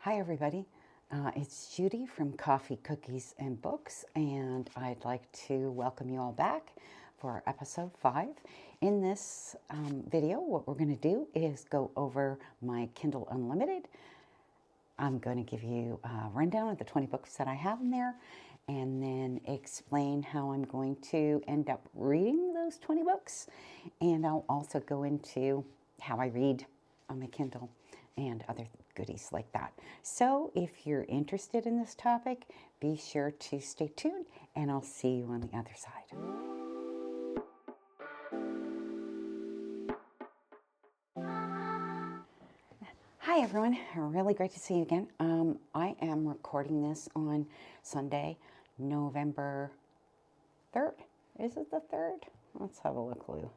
Hi everybody, it's Judy from Coffee, Cookies, and Books, and I'd like to welcome you all back for episode 5. In this video, what we're going to do is go over my Kindle Unlimited. I'm going to give you a rundown of the 20 books that I have in there, and then explain how I'm going to end up reading those 20 books, and I'll also go into how I read on my Kindle and other goodies like that. So if you're interested in this topic, be sure to stay tuned, and I'll see you on the other side. Hi everyone, really great to see you again. I am recording this on Sunday, November 3rd. Is it the 3rd? Let's have a look, Lou.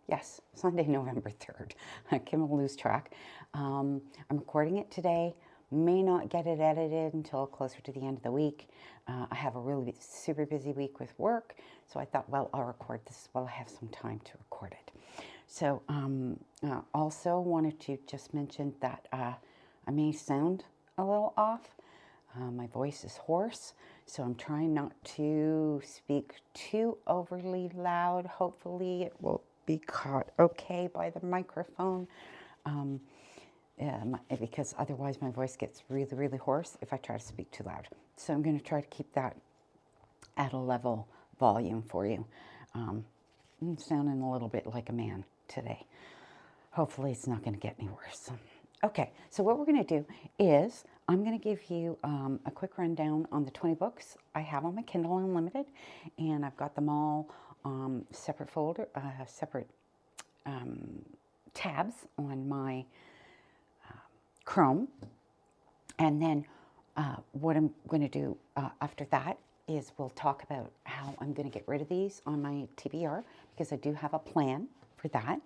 Yes, Sunday, November 3rd. I can lose track. I'm recording it today. May not get it edited until closer to the end of the week. I have a really super busy week with work, so I thought, well, I'll record this while I have some time to record it. So also wanted to just mention that I may sound a little off. My voice is hoarse, so I'm trying not to speak too overly loud. Hopefully it will be caught okay by the microphone, because otherwise my voice gets really, really hoarse if I try to speak too loud. So I'm going to try to keep that at a level volume for you. I'm sounding a little bit like a man today. Hopefully it's not going to get any worse. Okay, so what we're going to do is I'm going to give you a quick rundown on the 20 books I have on my Kindle Unlimited, and I've got them all separate folder, separate tabs on my Chrome. And then what I'm going to do after that is we'll talk about how I'm going to get rid of these on my TBR, because I do have a plan for that.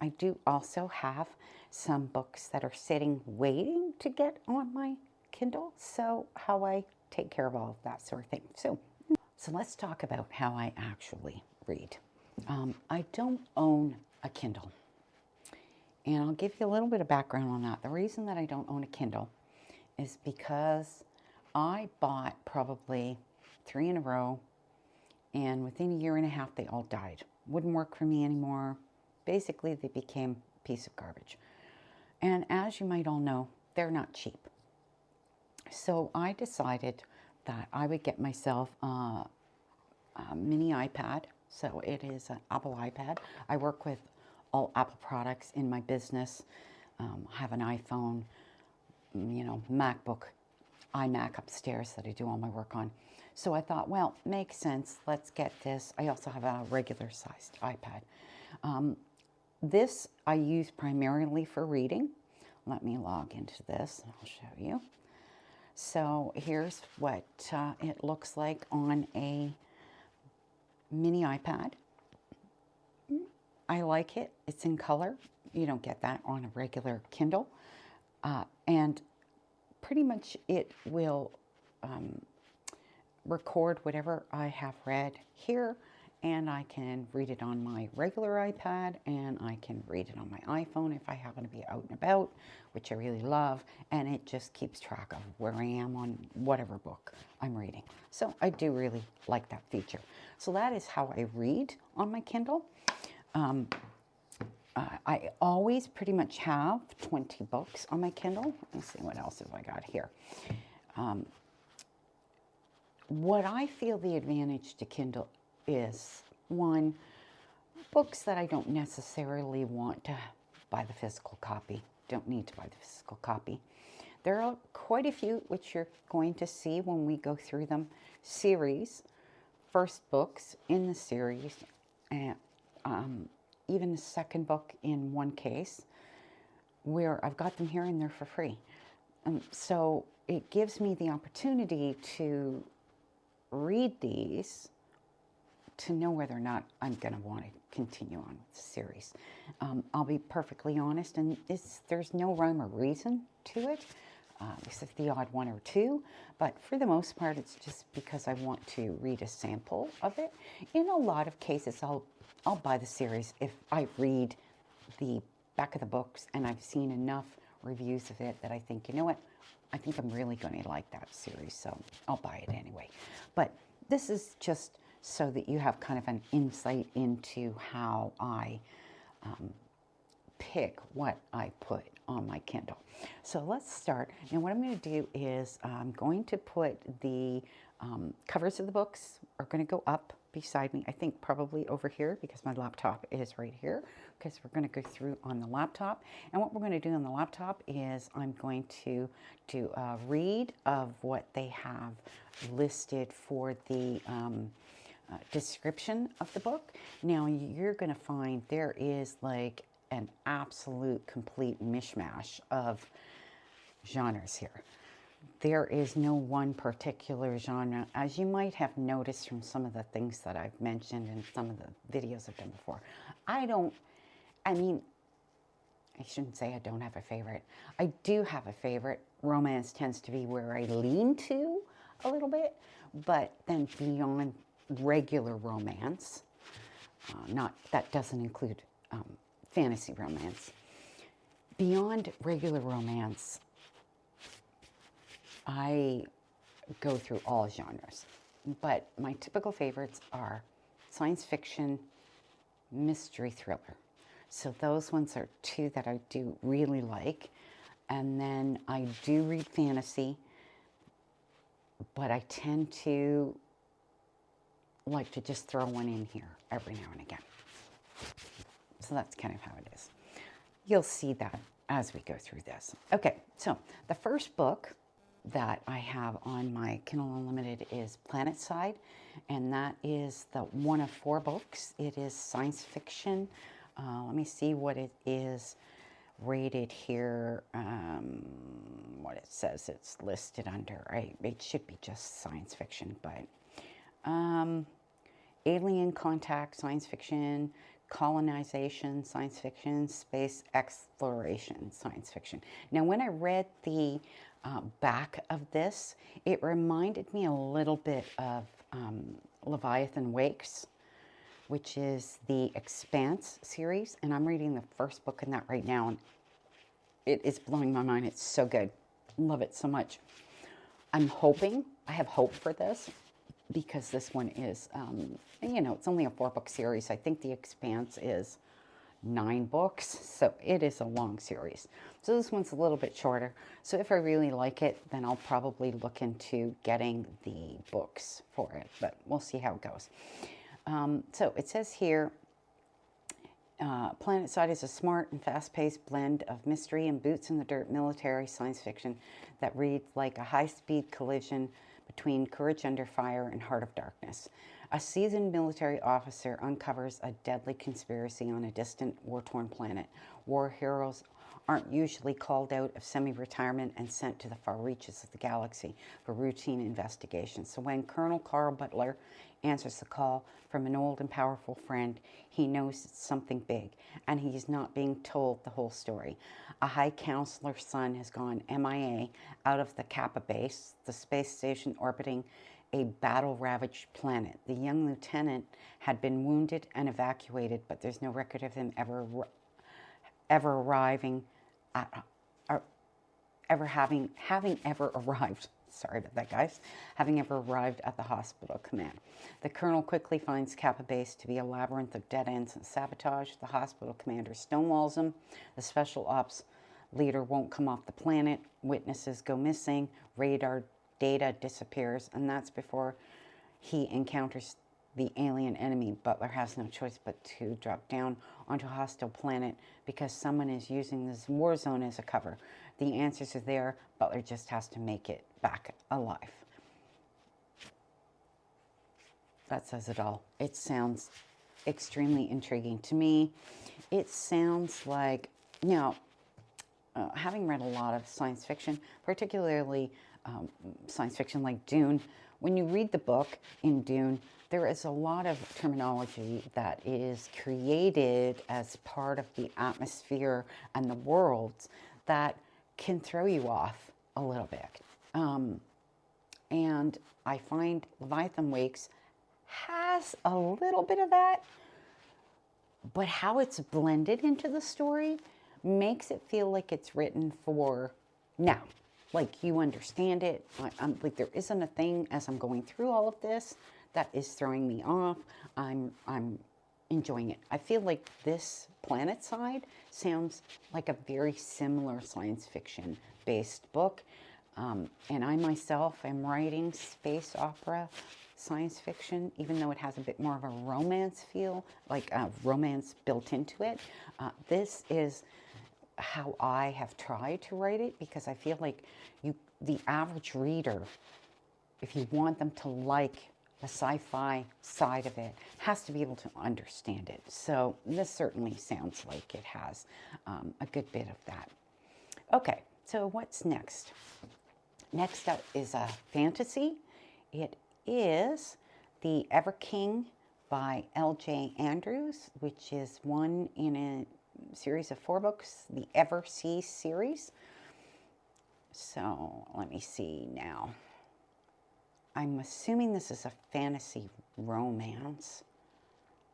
I do also have some books that are sitting waiting to get on my Kindle, so how I take care of all of that sort of thing. So let's talk about how I actually read. I don't own a Kindle, and I'll give you a little bit of background on that. The reason that I don't own a Kindle is because I bought probably 3 in a row, and within a year and a half they all died. Wouldn't work for me anymore. Basically, they became a piece of garbage. And as you might all know, they're not cheap. So I decided that I would get myself a mini iPad. So it is an Apple iPad. I work with all Apple products in my business. I have an iPhone, MacBook, iMac upstairs that I do all my work on. So I thought, well, makes sense. Let's get this. I also have a regular sized iPad. This I use primarily for reading. Let me log into this and I'll show you. So here's what it looks like on a mini iPad. I like it. It's in color. You don't get that on a regular Kindle. And pretty much it will record whatever I have read here, and I can read it on my regular iPad, and I can read it on my iPhone if I happen to be out and about, which I really love, and it just keeps track of where I am on whatever book I'm reading. So I do really like that feature. So that is how I read on my Kindle. I always pretty much have 20 books on my Kindle. Let's see, what else have I got here? What I feel the advantage to Kindle is, one, books that I don't necessarily want to buy the physical copy. Don't need to buy the physical copy. There are quite a few, which you're going to see when we go through them, series, first books in the series, and even the second book in one case, where I've got them here and they're for free. So it gives me the opportunity to read these to know whether or not I'm going to want to continue on with the series. I'll be perfectly honest, and there's no rhyme or reason to it, except the odd one or two, but for the most part it's just because I want to read a sample of it. In a lot of cases I'll buy the series if I read the back of the books and I've seen enough reviews of it that I think, you know what, I think I'm really going to like that series, so I'll buy it anyway. But this is just so that you have kind of an insight into how I pick what I put on my Kindle. So let's start. Now what I'm going to do is I'm going to put the covers of the books are going to go up beside me. I think probably over here because my laptop is right here, because we're going to go through on the laptop. And what we're going to do on the laptop is I'm going to do a read of what they have listed for the description of the book. Now you're going to find there is like an absolute complete mishmash of genres here. There is no one particular genre, as you might have noticed from some of the things that I've mentioned in some of the videos I've done before. I shouldn't say I don't have a favorite. I do have a favorite. Romance tends to be where I lean to a little bit, but then beyond regular romance, that doesn't include fantasy romance. Beyond regular romance, I go through all genres, but my typical favorites are science fiction, mystery thriller. So those ones are two that I do really like. And then I do read fantasy, but I tend to like to just throw one in here every now and again. So that's kind of how it is. You'll see that as we go through this. Okay, so the first book that I have on my Kindle Unlimited is Planetside, and that is the one of 4 books. It is science fiction. Let me see what it is rated here, what it says it's listed under. It should be just science fiction, but alien contact, science fiction, colonization, science fiction, space exploration, science fiction. Now, when I read the back of this, it reminded me a little bit of Leviathan Wakes, which is the Expanse series, and I'm reading the first book in that right now, and it is blowing my mind. It's so good. Love it so much. I have hope for this, because this one is, it's only a 4-book series. I think The Expanse is 9 books, so it is a long series. So this one's a little bit shorter. So if I really like it, then I'll probably look into getting the books for it, but we'll see how it goes. So it says here, Planetside is a smart and fast-paced blend of mystery and boots-in-the-dirt military science fiction that reads like a high-speed collision between Courage Under Fire and Heart of Darkness. A seasoned military officer uncovers a deadly conspiracy on a distant, war-torn planet. War heroes aren't usually called out of semi-retirement and sent to the far reaches of the galaxy for routine investigations. So when Colonel Carl Butler answers the call from an old and powerful friend, he knows it's something big, and he's not being told the whole story. A High Counselor's son has gone MIA out of the Kappa base, the space station orbiting a battle-ravaged planet. The young lieutenant had been wounded and evacuated, but there's no record of him ever arriving at, or ever having ever arrived. Sorry about that, guys. Having ever arrived at the hospital command. The colonel quickly finds Kappa Base to be a labyrinth of dead ends and sabotage. The hospital commander stonewalls him. The special ops leader won't come off the planet. Witnesses go missing. Radar data disappears, and that's before he encounters the alien enemy. Butler has no choice but to drop down onto a hostile planet because someone is using this war zone as a cover. The answers are there. Butler just has to make it back alive. That says it all. It sounds extremely intriguing to me. It sounds like, having read a lot of science fiction, particularly science fiction like Dune, when you read the book in Dune, there is a lot of terminology that is created as part of the atmosphere and the worlds that can throw you off a little bit. And I find Leviathan Wakes has a little bit of that, but how it's blended into the story makes it feel like it's written for now. Like you understand it. I'm like, there isn't a thing as I'm going through all of this that is throwing me off. I'm enjoying it. I feel like this Planetside sounds like a very similar science fiction based book. And I myself am writing space opera science fiction, even though it has a bit more of a romance feel, like a romance built into it. This is how I have tried to write it, because I feel like the average reader, if you want them to like the sci-fi side of it, has to be able to understand it. So this certainly sounds like it has a good bit of that. Okay, so what's next? Next up is a fantasy. It is The Ever King by L.J. Andrews, which is one in a series of 4 books, the Ever Sea series. So let me see now. I'm assuming this is a fantasy romance.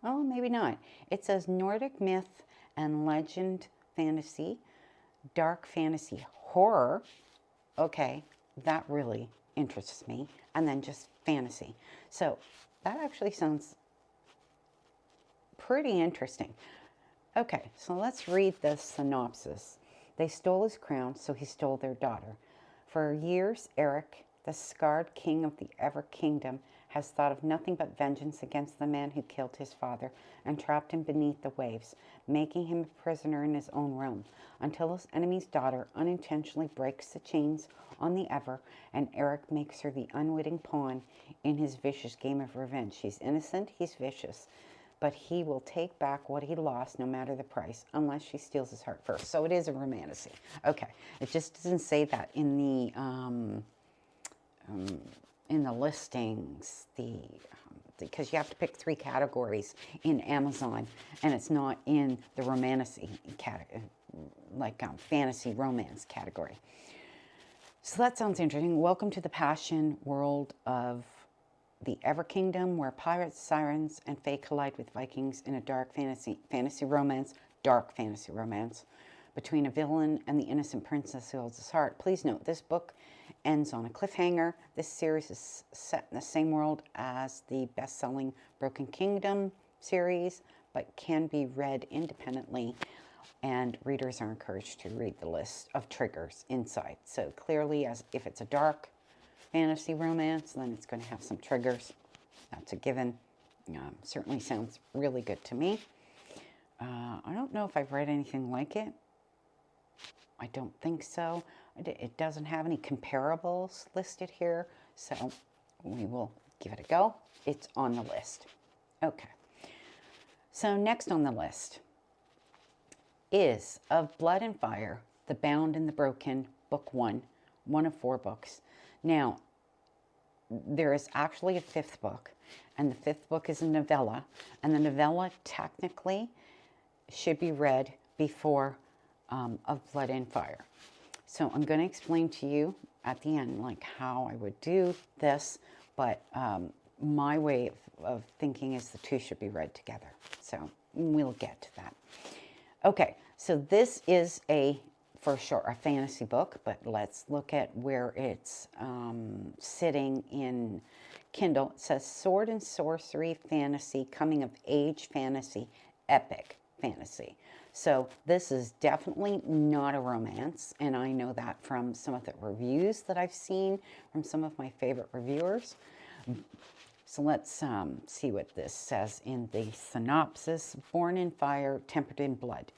Oh, maybe not. It says Nordic myth and legend fantasy, dark fantasy horror. Okay, that really interests me. And then just fantasy. So that actually sounds pretty interesting. Okay, so let's read the synopsis. They stole his crown, so he stole their daughter. For years, Eric, the scarred king of the Ever Kingdom, has thought of nothing but vengeance against the man who killed his father and trapped him beneath the waves, making him a prisoner in his own realm, until his enemy's daughter unintentionally breaks the chains on the Ever, and Eric makes her the unwitting pawn in his vicious game of revenge. She's innocent, he's vicious, but he will take back what he lost no matter the price, unless she steals his heart first. So it is a romantasy. Okay, it just doesn't say that in the listings, because you have to pick 3 categories in Amazon, and it's not in the romantasy category, like fantasy romance category. So that sounds interesting. Welcome to the passion world of the Ever Kingdom, where pirates, sirens, and fae collide with Vikings in a dark fantasy romance between a villain and the innocent princess who holds his heart. Please note, this book ends on a cliffhanger. This series is set in the same world as the best-selling Broken Kingdom series, but can be read independently, and readers are encouraged to read the list of triggers inside. So clearly, as if it's a dark fantasy romance, then it's going to have some triggers. That's a given. Certainly sounds really good to me. I don't know if I've read anything like it. I don't think so. It doesn't have any comparables listed here, so we will give it a go. It's on the list. Okay. So next on the list is Of Blood and Fire, The Bound and the Broken, Book 1, one of 4 books. Now, there is actually a 5th book, and the 5th book is a novella, and the novella technically should be read before Of Blood and Fire. So I'm going to explain to you at the end like how I would do this, but my way of thinking is the 2 should be read together. So we'll get to that. Okay, so this is for sure a fantasy book, but let's look at where it's sitting in Kindle. It says Sword and Sorcery Fantasy, Coming of Age Fantasy, Epic Fantasy. So this is definitely not a romance, and I know that from some of the reviews that I've seen from some of my favorite reviewers. So let's see what this says in the synopsis. Born in fire, tempered in blood.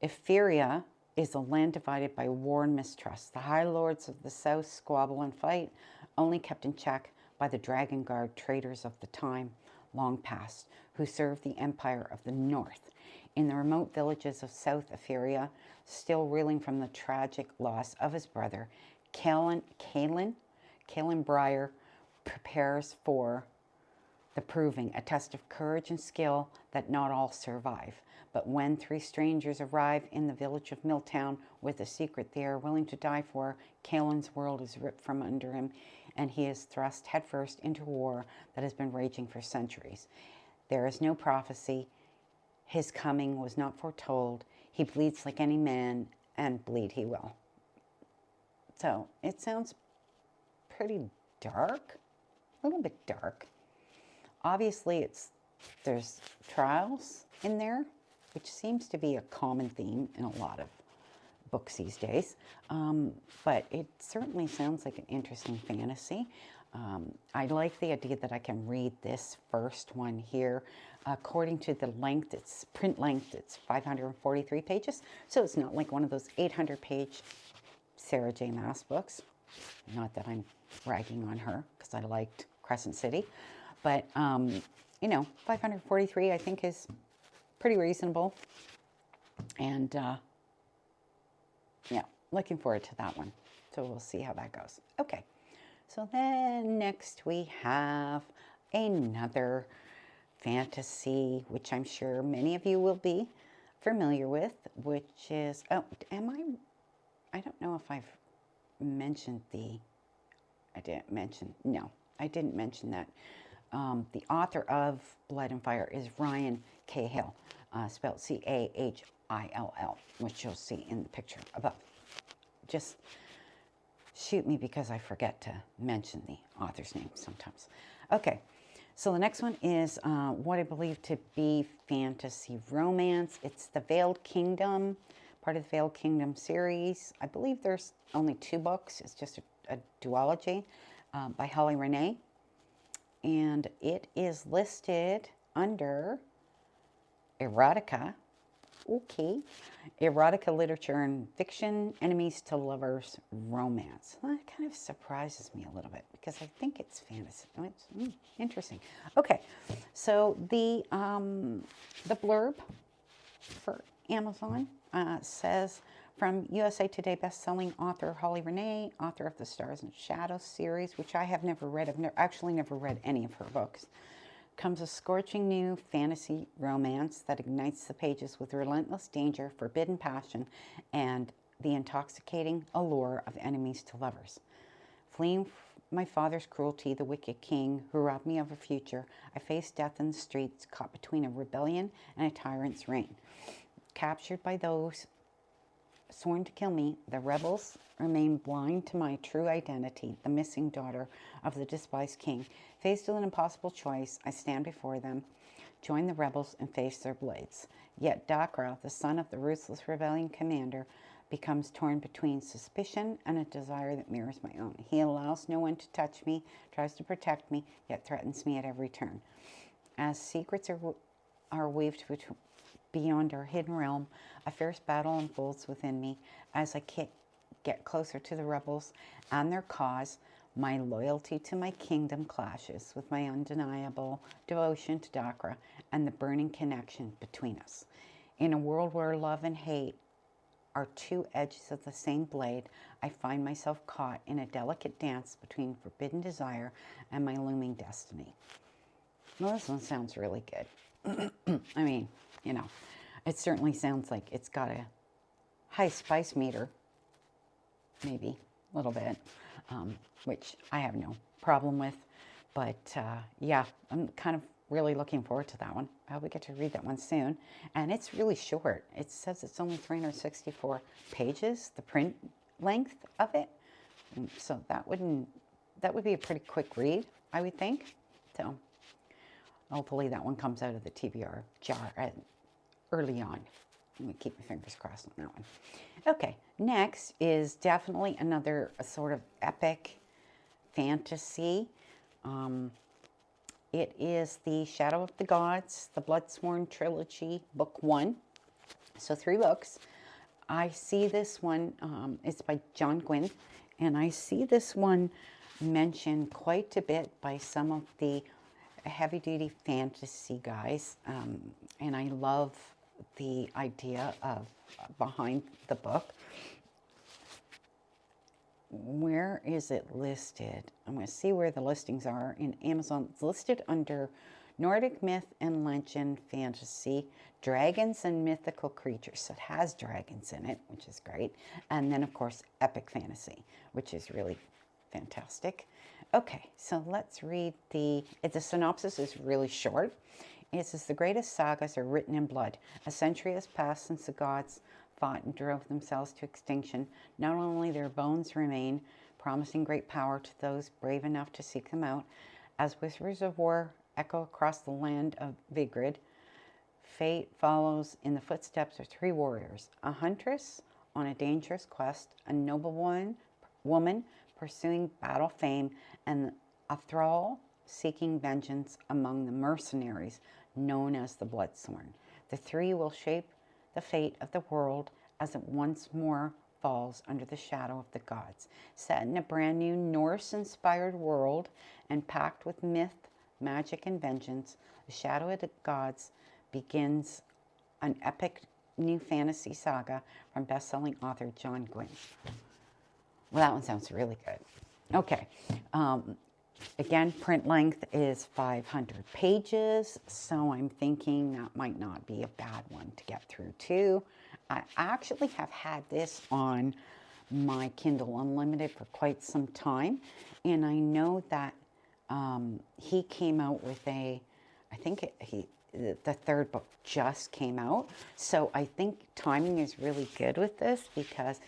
Etheria is a land divided by war and mistrust. The high lords of the south squabble and fight, only kept in check by the Dragon Guard traders of the time long past, who served the empire of the north. In the remote villages of South Etheria, still reeling from the tragic loss of his brother, Cahill Breyer prepares for the proving, a test of courage and skill that not all survive. But when 3 strangers arrive in the village of Milltown with a secret they are willing to die for, Cahill's world is ripped from under him, and he is thrust headfirst into a war that has been raging for centuries. There is no prophecy. His coming was not foretold. He bleeds like any man, and bleed he will. So it sounds pretty dark, a little bit dark. Obviously, there's trials in there, which seems to be a common theme in a lot of books these days. But it certainly sounds like an interesting fantasy. I like the idea that I can read this first one here. According to the length, it's print length, it's 543 pages. So it's not like one of those 800-page Sarah J. Maas books. Not that I'm ragging on her, because I liked Crescent City. But, 543 I think is pretty reasonable. And, yeah, looking forward to that one. So we'll see how that goes. Okay. So then next we have another fantasy, which I'm sure many of you will be familiar with, which is, I don't know if I've mentioned I didn't mention that. The author of Blood and Fire is Ryan Cahill, spelled Cahill, which you'll see in the picture above. Just shoot me because I forget to mention the author's name sometimes. Okay, so the next one is what I believe to be fantasy romance. It's the Veiled Kingdom, part of the Veiled Kingdom series. I believe there's only 2 books. It's just a duology by Holly Renee. And it is listed under erotica. Okay. Erotica literature and fiction, enemies to lovers, romance. That kind of surprises me a little bit because I think it's fantasy. It's interesting. Okay. So the blurb for Amazon says, from USA Today bestselling author Holly Renee, author of the Stars and Shadows series, which I have never read. I've actually never read any of her books, comes a scorching new fantasy romance that ignites the pages with relentless danger, forbidden passion, and the intoxicating allure of enemies to lovers. Fleeing my father's cruelty, the wicked king who robbed me of a future, I face death in the streets, caught between a rebellion and a tyrant's reign. Captured by those sworn to kill me, the rebels remain blind to my true identity, the missing daughter of the despised king. Faced with an impossible choice, I stand before them, join the rebels, and face their blades. Yet Dakra, the son of the ruthless rebellion commander, becomes torn between suspicion and a desire that mirrors my own. He allows no one to touch me, tries to protect me, yet threatens me at every turn. As secrets are weaved beyond our hidden realm, a fierce battle unfolds within me. As I get closer to the rebels and their cause, my loyalty to my kingdom clashes with my undeniable devotion to Dakra and the burning connection between us. In a world where love and hate are 2 edges of the same blade, I find myself caught in a delicate dance between forbidden desire and my looming destiny. Well, this one sounds really good. I mean, it certainly sounds like it's got a high spice meter, maybe a little bit, which I have no problem with. But yeah, I'm kind of really looking forward to that one. I hope we get to read that one soon. And it's really short. It says it's only 364 pages, the print length of it. So that would be a pretty quick read, I would think. So hopefully that one comes out of the TBR jar early on. I'm going to keep my fingers crossed on that one. Okay, next is definitely another sort of epic fantasy. It is the Shadow of the Gods, the Bloodsworn Trilogy, Book 1. So 3 books. I see this one, it's by John Gwynne, and I see this one mentioned quite a bit by some of the heavy-duty fantasy guys, and I love the idea of behind the book. Where is it listed? I'm going to see where the listings are in Amazon. It's listed under Nordic Myth and Legend Fantasy, Dragons and Mythical Creatures. So it has dragons in it, which is great. And then, of course, Epic Fantasy, which is really fantastic. Okay, so let's read the synopsis is really short. It says the greatest sagas are written in blood. A century has passed since the gods fought and drove themselves to extinction. Not only their bones remain, promising great power to those brave enough to seek them out, as whispers of war echo across the land of Vigrid, fate follows in the footsteps of three warriors, a huntress on a dangerous quest, a noble woman pursuing battle fame, and a thrall seeking vengeance among the mercenaries known as the Bloodsworn. The three will shape the fate of the world as it once more falls under the shadow of the gods. Set in a brand new Norse-inspired world and packed with myth, magic, and vengeance, the Shadow of the Gods begins an epic new fantasy saga from best-selling author John Gwynne. Well, that one sounds really good. Okay. Again, print length is 500 pages, so I'm thinking that might not be a bad one to get through too. I actually have had this on my Kindle Unlimited for quite some time, and I know that he came out with the third book just came out, so I think timing is really good with this, because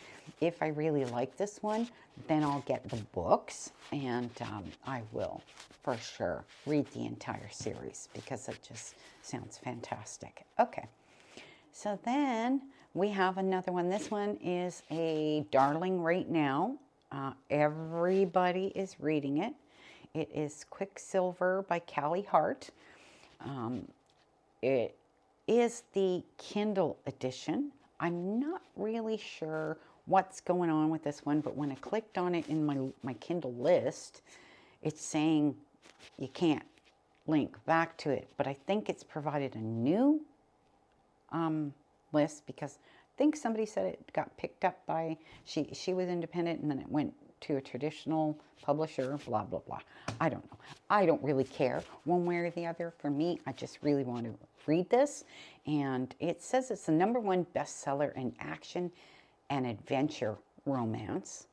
if I really like this one, then I'll get the books, and I will for sure read the entire series, because it just sounds fantastic. Okay, so then we have another one. This one is a darling right now. Everybody is reading it. It is Quicksilver by Callie Hart. It is the Kindle edition. I'm not really sure what's going on with this one, but when I clicked on it in my Kindle list, it's saying you can't link back to it. But I think it's provided a new list, because I think somebody said it got picked up by, she was independent, and then it went to a traditional publisher, blah, blah, blah. I don't know. I don't really care one way or the other. For me, I just really want to read this. And it says it's the #1 bestseller in action and adventure romance.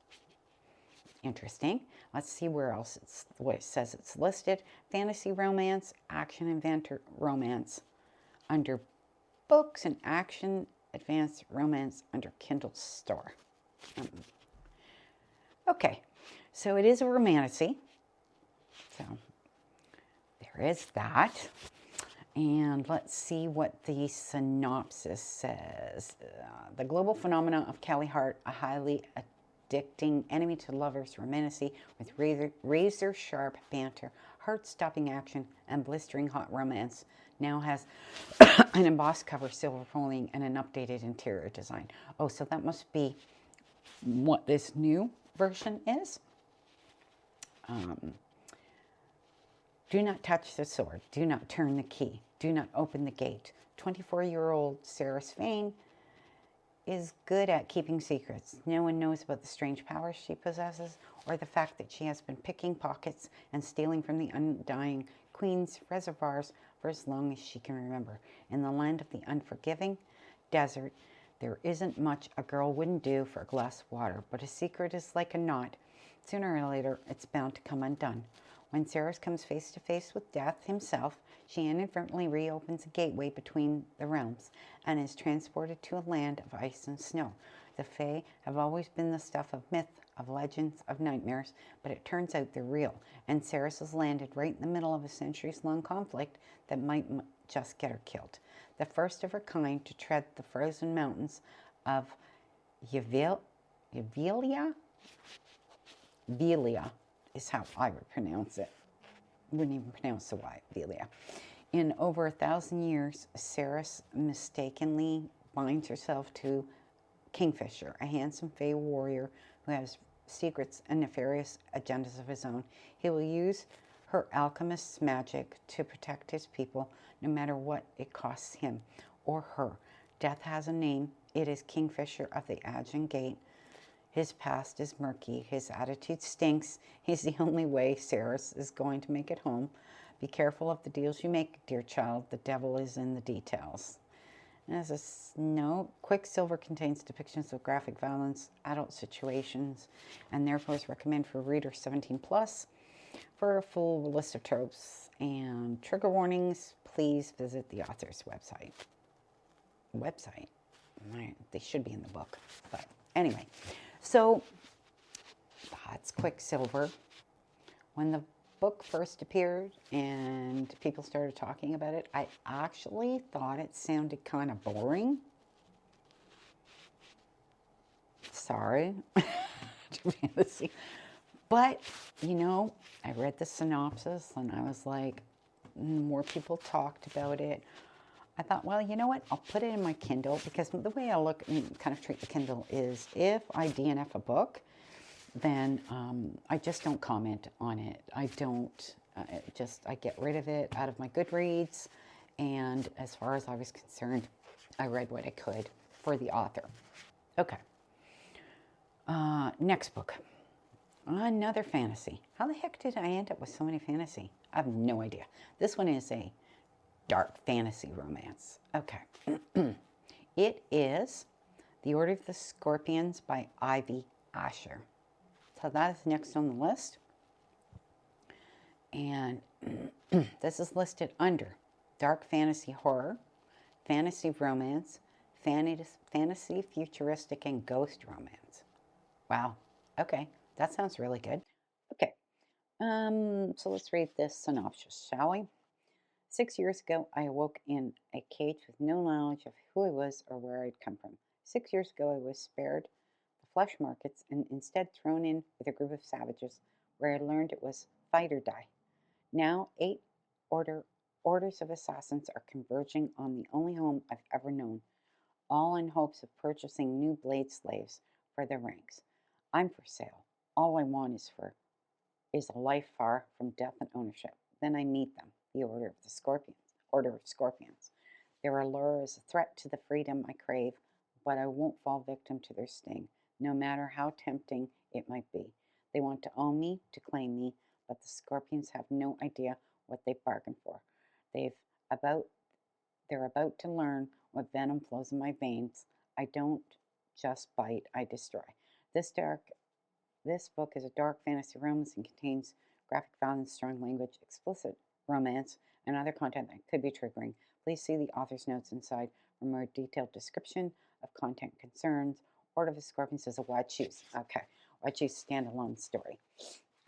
Interesting. Let's see where else it's the way it says it's listed. Fantasy romance, action adventure romance under books, and action advanced romance under Kindle store. Okay, so it is a romantasy. So there is that. And let's see what the synopsis says. The global phenomena of Callie Hart, a highly addicting enemy to lovers romantasy with razor-sharp banter, heart-stopping action, and blistering hot romance, now has an embossed cover, silver foiling, and an updated interior design. Oh, so that must be what this new version is. Do not touch the sword. Do not turn the key. Do not open the gate. 24-year-old Sarah Swain is good at keeping secrets. No one knows about the strange powers she possesses, or the fact that she has been picking pockets and stealing from the undying queen's reservoirs for as long as she can remember. In the land of the unforgiving desert, there isn't much a girl wouldn't do for a glass of water, but a secret is like a knot. Sooner or later, it's bound to come undone. When Sarah comes face to face with death himself, she inadvertently reopens a gateway between the realms and is transported to a land of ice and snow. The Fae have always been the stuff of myth, of legends, of nightmares, but it turns out they're real, and Sarah has landed right in the middle of a centuries-long conflict that might just get her killed. The first of her kind to tread the frozen mountains of Yvelia is how I would pronounce it. Wouldn't even pronounce the Y, Velia. In over 1,000 years, Ceres mistakenly binds herself to Kingfisher, a handsome Fae warrior who has secrets and nefarious agendas of his own. He will use her alchemist's magic to protect his people, no matter what it costs him or her. Death has a name. It is Kingfisher of the Aegean Gate. His past is murky. His attitude stinks. He's the only way Ceres is going to make it home. Be careful of the deals you make, dear child. The devil is in the details. And as a note, Quicksilver contains depictions of graphic violence, adult situations, and therefore is recommended for readers 17+. For a full list of tropes and trigger warnings, please visit the author's website. They should be in the book. But anyway, so that's Quicksilver. When the book first appeared and people started talking about it, I actually thought it sounded kind of boring. Sorry. Fantasy. But, you know, I read the synopsis and I was like, more people talked about it. I thought, well, you know what? I'll put it in my Kindle, because the way I look and kind of treat the Kindle is if I DNF a book, then I just don't comment on it. I don't, I get rid of it out of my Goodreads. And as far as I was concerned, I read what I could for the author. Okay. Next book. Another fantasy. How the heck did I end up with so many fantasy? I have no idea. This one is a dark fantasy romance. Okay. It is The Order of the Scorpions by Ivy Asher. So that is next on the list. And this is listed under dark fantasy horror, fantasy romance, fantasy futuristic, and ghost romance. Wow. Okay. That sounds really good. Okay. So let's read this synopsis, shall we? 6 years ago, I awoke in a cage with no knowledge of who I was or where I'd come from. 6 years ago, I was spared the flesh markets and instead thrown in with a group of savages where I learned it was fight or die. Now, 8 orders of assassins are converging on the only home I've ever known, all in hopes of purchasing new blade slaves for their ranks. I'm for sale. All I want is a life far from death and ownership. Then I meet them, the Order of Scorpions. Their allure is a threat to the freedom I crave, but I won't fall victim to their sting, no matter how tempting it might be. They want to own me, to claim me, but the Scorpions have no idea what they've bargained for. They're about to learn what venom flows in my veins. I don't just bite, I destroy. This book is a dark fantasy romance and contains graphic violence, strong language, explicit romance, and other content that could be triggering. Please see the author's notes inside for more detailed description of content concerns. Order of the Scorpions is a Wide Shoes. Okay, Wide Shoes standalone story.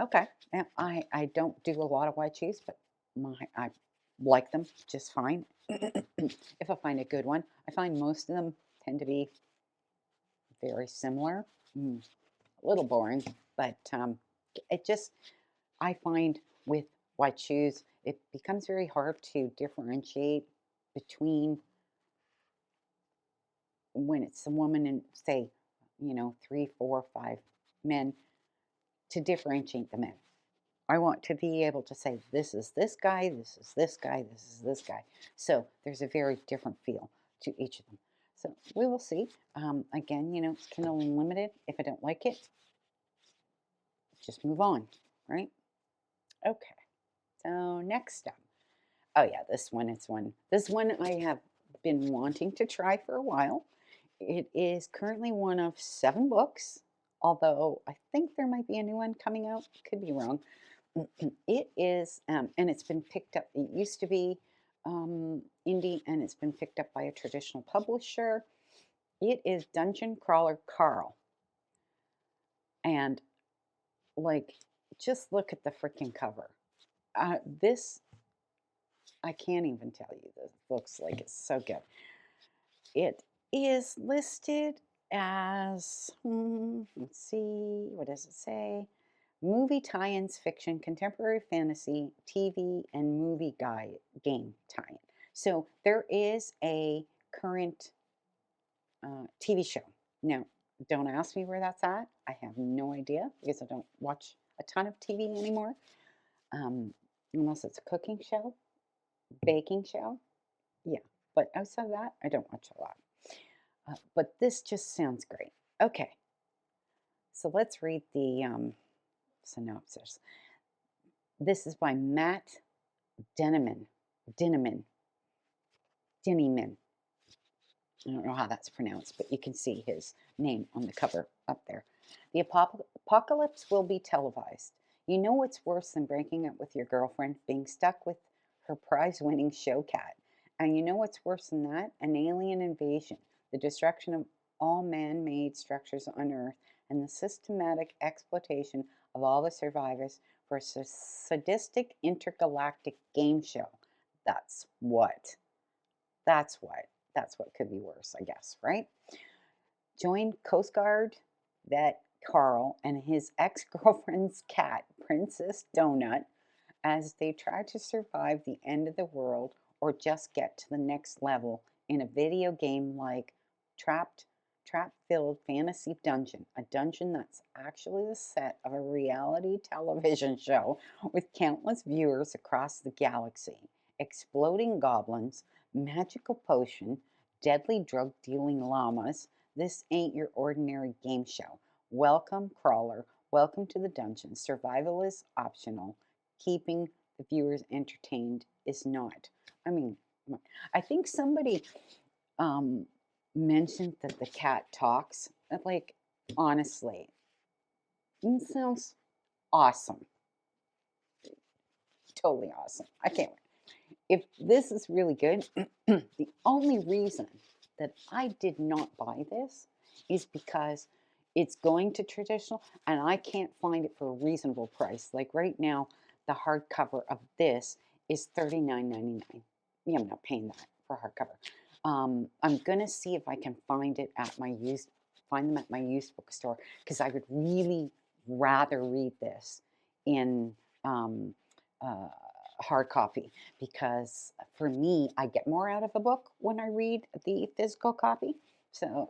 Okay, now I don't do a lot of Wide Shoes, but I like them just fine. If I find a good one, I find most of them tend to be very similar. A little boring, but it just, I find with White Shoes, it becomes very hard to differentiate between when it's a woman and say, 3, 4, 5 men, to differentiate the men. I want to be able to say, this is this guy, this is this guy, this is this guy. So there's a very different feel to each of them. So we will see. Again, it's Kindle Unlimited. If I don't like it, just move on, right? Okay. So next up. Oh yeah, this one. This one I have been wanting to try for a while. It is currently one of 7 books, although I think there might be a new one coming out. Could be wrong. It is, and it's been picked up. It used to be indie, and it's been picked up by a traditional publisher. It is Dungeon Crawler Carl, and like, just look at the freaking cover. This, I can't even tell you. This looks like it's so good. It is listed as, let's see, what does it say? Movie tie-ins, fiction, contemporary fantasy, TV, and movie game tie-in. So there is a current TV show. Now, don't ask me where that's at. I have no idea because I don't watch a ton of TV anymore, unless it's a cooking show, baking show. Yeah, but outside of that, I don't watch a lot. But this just sounds great. Okay, so let's read the synopsis. This is by Matt Denneman. Denneman. I don't know how that's pronounced, but you can see his name on the cover up there. The apocalypse will be televised. You know what's worse than breaking up with your girlfriend, being stuck with her prize-winning show cat. And you know what's worse than that? An alien invasion, the destruction of all man-made structures on Earth, and the systematic exploitation of all the survivors for a sadistic intergalactic game show. That's what. That's what. That's what could be worse, I guess, right? Joined Coast Guard vet Carl and his ex girlfriend's cat, Princess Donut, as they try to survive the end of the world or just get to the next level in a video game like Trapped, Trap filled fantasy dungeon, a dungeon that's actually the set of a reality television show with countless viewers across the galaxy, exploding goblins, magical potion, deadly drug dealing llamas. This ain't your ordinary game show. Welcome, crawler. Welcome to the dungeon. Survival is optional. Keeping the viewers entertained is not. I mean, I think somebody mentioned that the cat talks. Like, honestly, it sounds awesome. Totally awesome. I can't wait. If this is really good, the only reason that I did not buy this is because it's going to traditional and I can't find it for a reasonable price. Like right now, the hardcover of this is $39.99. Yeah, I'm not paying that for hardcover. I'm gonna see if I can find them at my used bookstore because I would really rather read this in uh, hard copy because for me, I get more out of a book when I read the physical copy. So,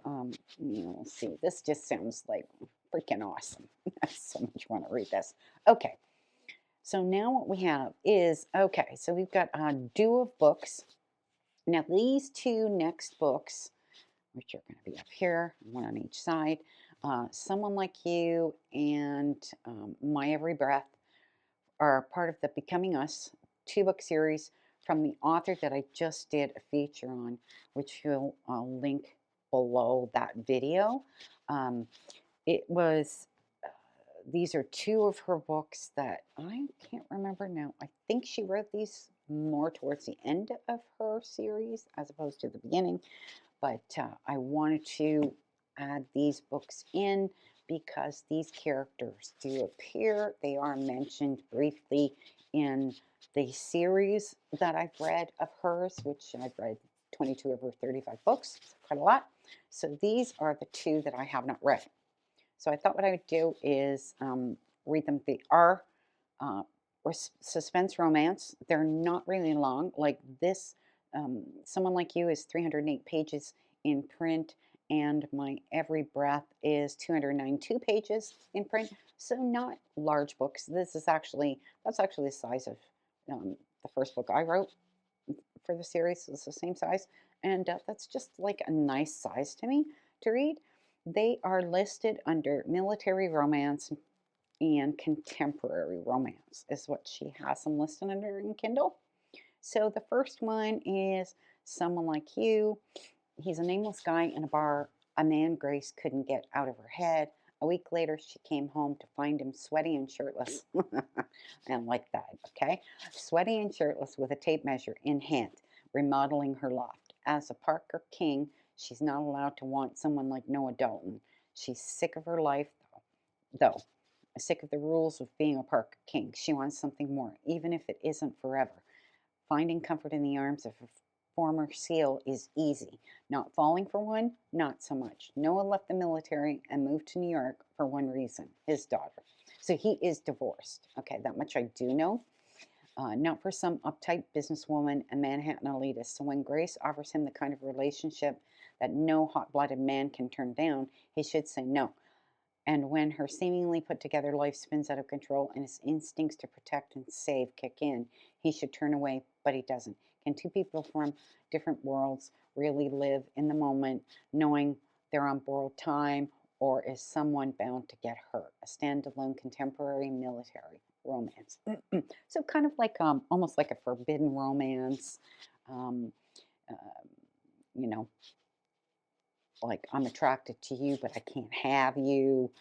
we'll see. This just sounds like freaking awesome. I so much want to read this. Okay, so now what we have is okay. So we've got a due of books. Now these two next books, which are going to be up here, one on each side, Someone Like You and My Every Breath are part of the Becoming Us two-book series from the author that I just did a feature on, which you'll link below that video. Um, it was, these are two of her books that I can't remember now. I think she wrote these more towards the end of her series as opposed to the beginning. But I wanted to add these books in because these characters do appear. They are mentioned briefly in the series that I've read of hers, which I've read 22 of her 35 books, quite a lot. So these are the two that I have not read. So I thought what I would do is read them. They are uh, suspense romance. They're not really long. Like this, Someone Like You is 308 pages in print, and My Every Breath is 292 pages in print. So not large books. That's actually the size of the first book I wrote for the series. It's the same size, and that's just like a nice size to me to read. They are listed under military romance and contemporary romance is what she has them listed under in Kindle. So the first one is Someone Like You. He's a nameless guy in a bar, a man Grace couldn't get out of her head. A week later, she came home to find him sweaty and shirtless. And like that, okay? Sweaty and shirtless with a tape measure in hand, remodeling her loft. As a Parker King, she's not allowed to want someone like Noah Dalton. She's sick of her life, though. Sick of the rules of being a Parker King. She wants something more, even if it isn't forever. Finding comfort in the arms of a former SEAL is easy. Not falling for one, not so much. Noah left the military and moved to New York for one reason, his daughter. So he is divorced. Okay, that much I do know. Not for some uptight businesswoman and Manhattan elitist. So when Grace offers him the kind of relationship that no hot-blooded man can turn down, he should say no. And when her seemingly put together life spins out of control and his instincts to protect and save kick in, he should turn away, but he doesn't. Can two people from different worlds really live in the moment, knowing they're on borrowed time, or is someone bound to get hurt? A standalone contemporary military romance. So kind of like almost like a forbidden romance. Um, uh, you know, like I'm attracted to you, but I can't have you.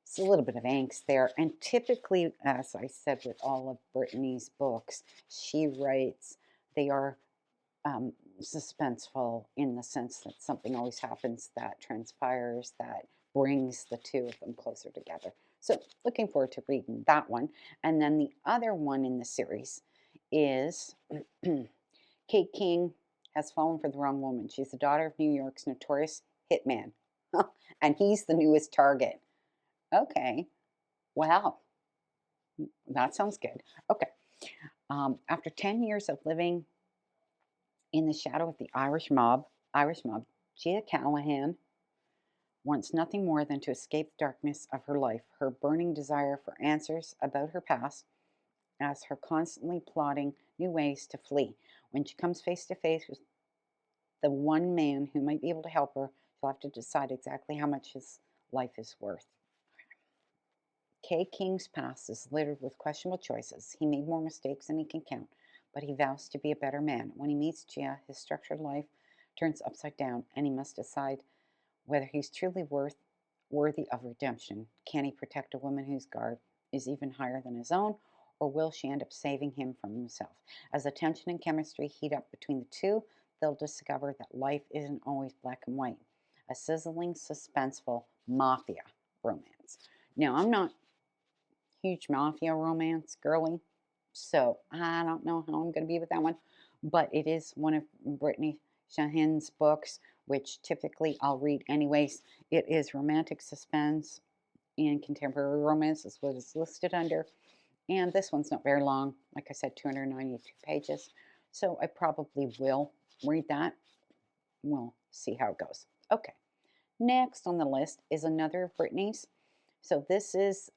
It's a little bit of angst there. And typically, as I said with all of Brittany's books, she writes they are suspenseful in the sense that something always happens that transpires that brings the two of them closer together. So, looking forward to reading that one. And then the other one in the series is Kate King has fallen for the wrong woman. She's the daughter of New York's notorious hitman, and he's the newest target. Okay, wow, that sounds good. Okay, after 10 years of living in the shadow of the Irish mob, Gia Callahan wants nothing more than to escape the darkness of her life, her burning desire for answers about her past, as her constantly plotting new ways to flee. When she comes face to face with the one man who might be able to help her, she'll have to decide exactly how much his life is worth. Kay King's past is littered with questionable choices. He made more mistakes than he can count, but he vows to be a better man. When he meets Gia, his structured life turns upside down, and he must decide whether he's truly worthy of redemption. Can he protect a woman whose guard is even higher than his own, or will she end up saving him from himself? As the tension and chemistry heat up between the two, they'll discover that life isn't always black and white. A sizzling, suspenseful mafia romance. Now, I'm not huge mafia romance girly, so I don't know how I'm going to be with that one. But it is one of Brittany Shahin's books, which typically I'll read anyways. It is romantic suspense and contemporary romance, is what it's listed under. And this one's not very long. Like I said, 292 pages. So I probably will read that. We'll see how it goes. Okay. Next on the list is another of Brittany's. So this is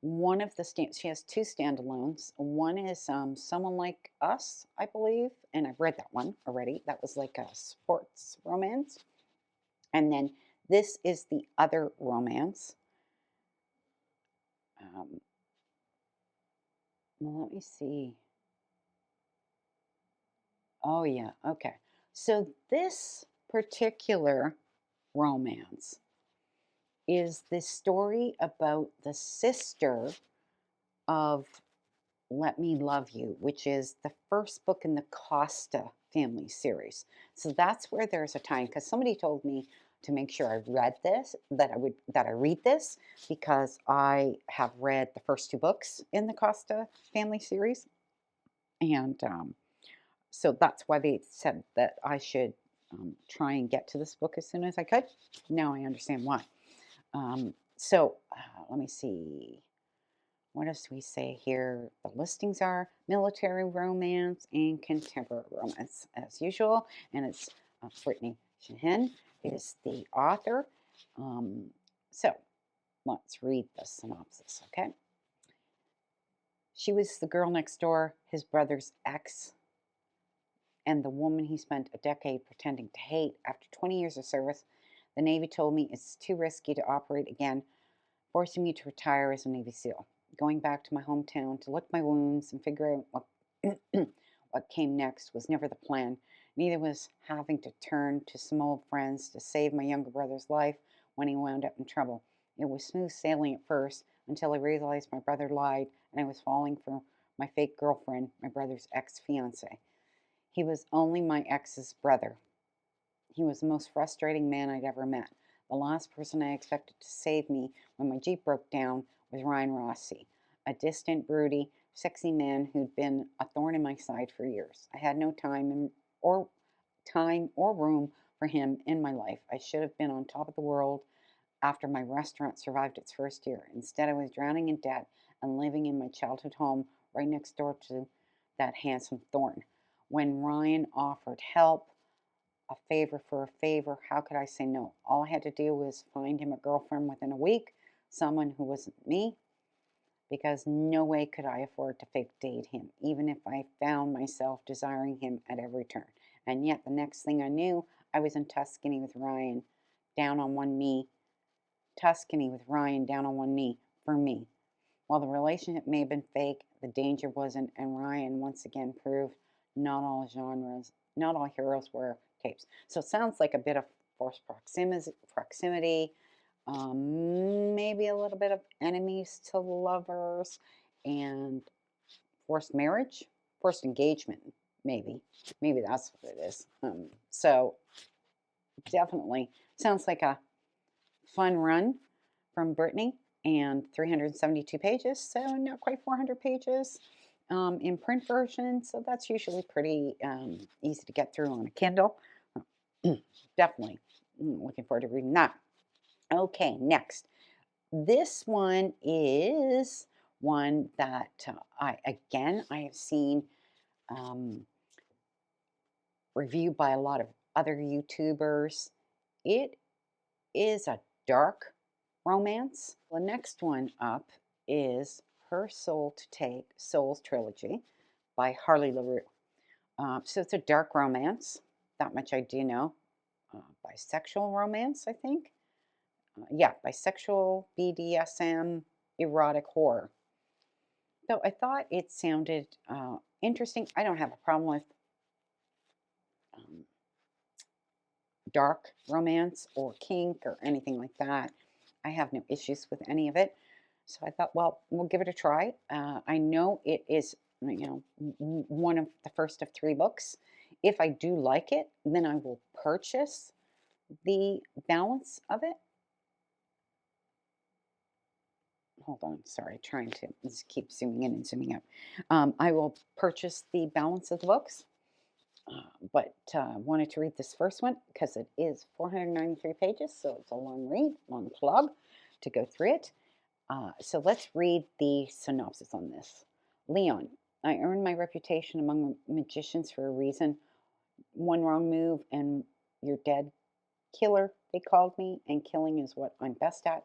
one of the she has two standalones. One is Someone Like Us, I believe, and I've read that one already. That was like a sports romance. And then this is the other romance. Um, let me see. Oh, yeah, okay. So this particular romance is the story about the sister of Let Me Love You, which is the first book in the Costa family series. So that's where there's a tie, because somebody told me to make sure I read this, that I read this, because I have read the first two books in the Costa family series, and so that's why they said that I should try and get to this book as soon as I could. Now I understand why. Let me see. What else do we say here? The listings are military romance and contemporary romance, as usual. And it's Brittany Shahin is the author. Um, so let's read the synopsis, okay? She was the girl next door, his brother's ex, and the woman he spent a decade pretending to hate. After 20 years of service, the Navy told me it's too risky to operate again, forcing me to retire as a Navy SEAL. Going back to my hometown to lick my wounds and figure out what came next was never the plan. Neither was having to turn to some old friends to save my younger brother's life when he wound up in trouble. It was smooth sailing at first until I realized my brother lied and I was falling for my fake girlfriend, my brother's ex-fiance. He was only my ex's brother. He was the most frustrating man I'd ever met. The last person I expected to save me when my Jeep broke down was Ryan Rossi, a distant, broody, sexy man who'd been a thorn in my side for years. I had no time or room for him in my life. I should have been on top of the world after my restaurant survived its first year. Instead, I was drowning in debt and living in my childhood home right next door to that handsome thorn. When Ryan offered help, a favor for a favor, how could I say no? All I had to do was find him a girlfriend within a week, someone who wasn't me, because no way could I afford to fake date him, even if I found myself desiring him at every turn. And yet, the next thing I knew, I was in Tuscany with Ryan, down on one knee. Tuscany with Ryan down on one knee for me. While the relationship may have been fake, the danger wasn't, and Ryan once again proved not all heroes wear capes. So it sounds like a bit of forced proximity, maybe a little bit of enemies to lovers, and forced marriage, forced engagement, maybe that's what it is. So definitely sounds like a fun run from Brittany, and 372 pages, so not quite 400 pages in print version. So that's usually pretty easy to get through on a Kindle. Definitely looking forward to reading that. Okay, next. This one is one that I have seen um, reviewed by a lot of other YouTubers. It is a dark romance. The next one up is Her Soul to Take, Souls Trilogy by Harley LaRue. So it's a dark romance. That much I do know. Bisexual romance, I think. Yeah, bisexual, BDSM, erotic horror. So I thought it sounded interesting. I don't have a problem with um, dark romance or kink or anything like that. I have no issues with any of it. So I thought, well, we'll give it a try. I know it is, one of the first of 3 books. If I do like it, then I will purchase the balance of it. Hold on, sorry, trying to just keep zooming in and zooming out. I will purchase the balance of the books. But wanted to read this first one because it is 493 pages, so it's a long read, long slog to go through it. So let's read the synopsis on this. Leon, I earned my reputation among magicians for a reason. One wrong move and you're dead. Killer, they called me, and killing is what I'm best at,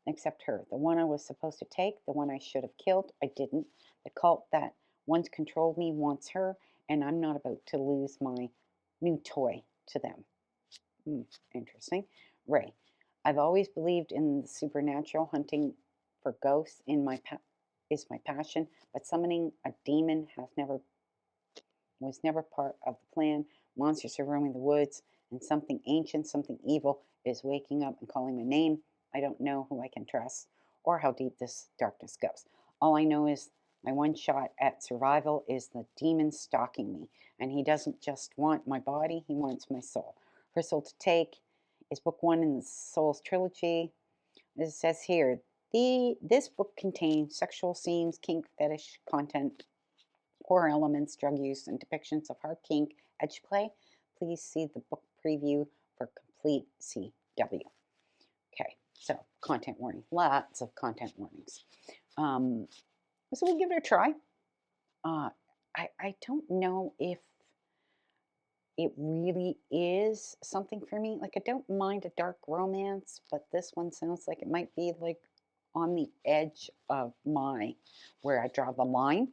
except her. The one I was supposed to take, the one I should have killed, I didn't. The cult that once controlled me wants her, and I'm not about to lose my new toy to them. Interesting. Ray, I've always believed in the supernatural. Hunting for ghosts is my passion, but summoning a demon was never part of the plan. Monsters are roaming the woods, and something ancient, something evil is waking up and calling my name. I don't know who I can trust or how deep this darkness goes. All I know is my one shot at survival is the demon stalking me, and he doesn't just want my body, he wants my soul. Her Soul to Take is book 1 in the Souls trilogy. As it says here, this book contains sexual scenes, kink, fetish content, horror elements, drug use, and depictions of hard kink edge play. Please see the book preview for complete CW. Okay, so content warning, lots of content warnings. So we'll give it a try. I don't know if it really is something for me. Like, I don't mind a dark romance, but this one sounds like it might be like on the edge of where I draw the line.